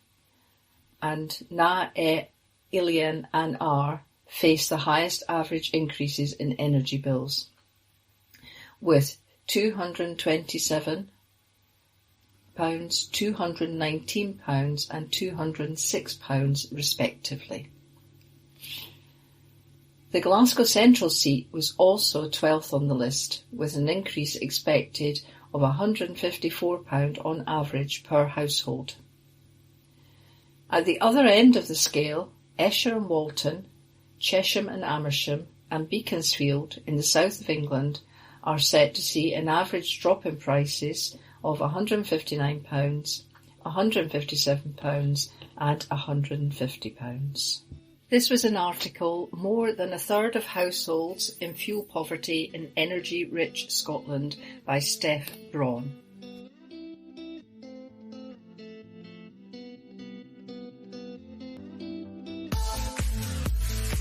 and Na Ilian and R face the highest average increases in energy bills, with £227, £219 and £206 respectively. The Glasgow Central seat was also 12th on the list, with an increase expected of £154 on average per household. At the other end of the scale, Esher and Walton, Chesham and Amersham, and Beaconsfield in the south of England are set to see an average drop in prices of £159, £157 and £150. This was an article, More Than a Third of Households in Fuel Poverty in Energy-Rich Scotland, by Steph Braun.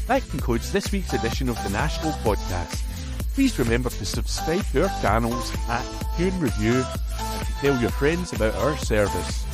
That concludes this week's edition of the National Podcast. Please remember to subscribe to our channels at Tune Review and to tell your friends about our service.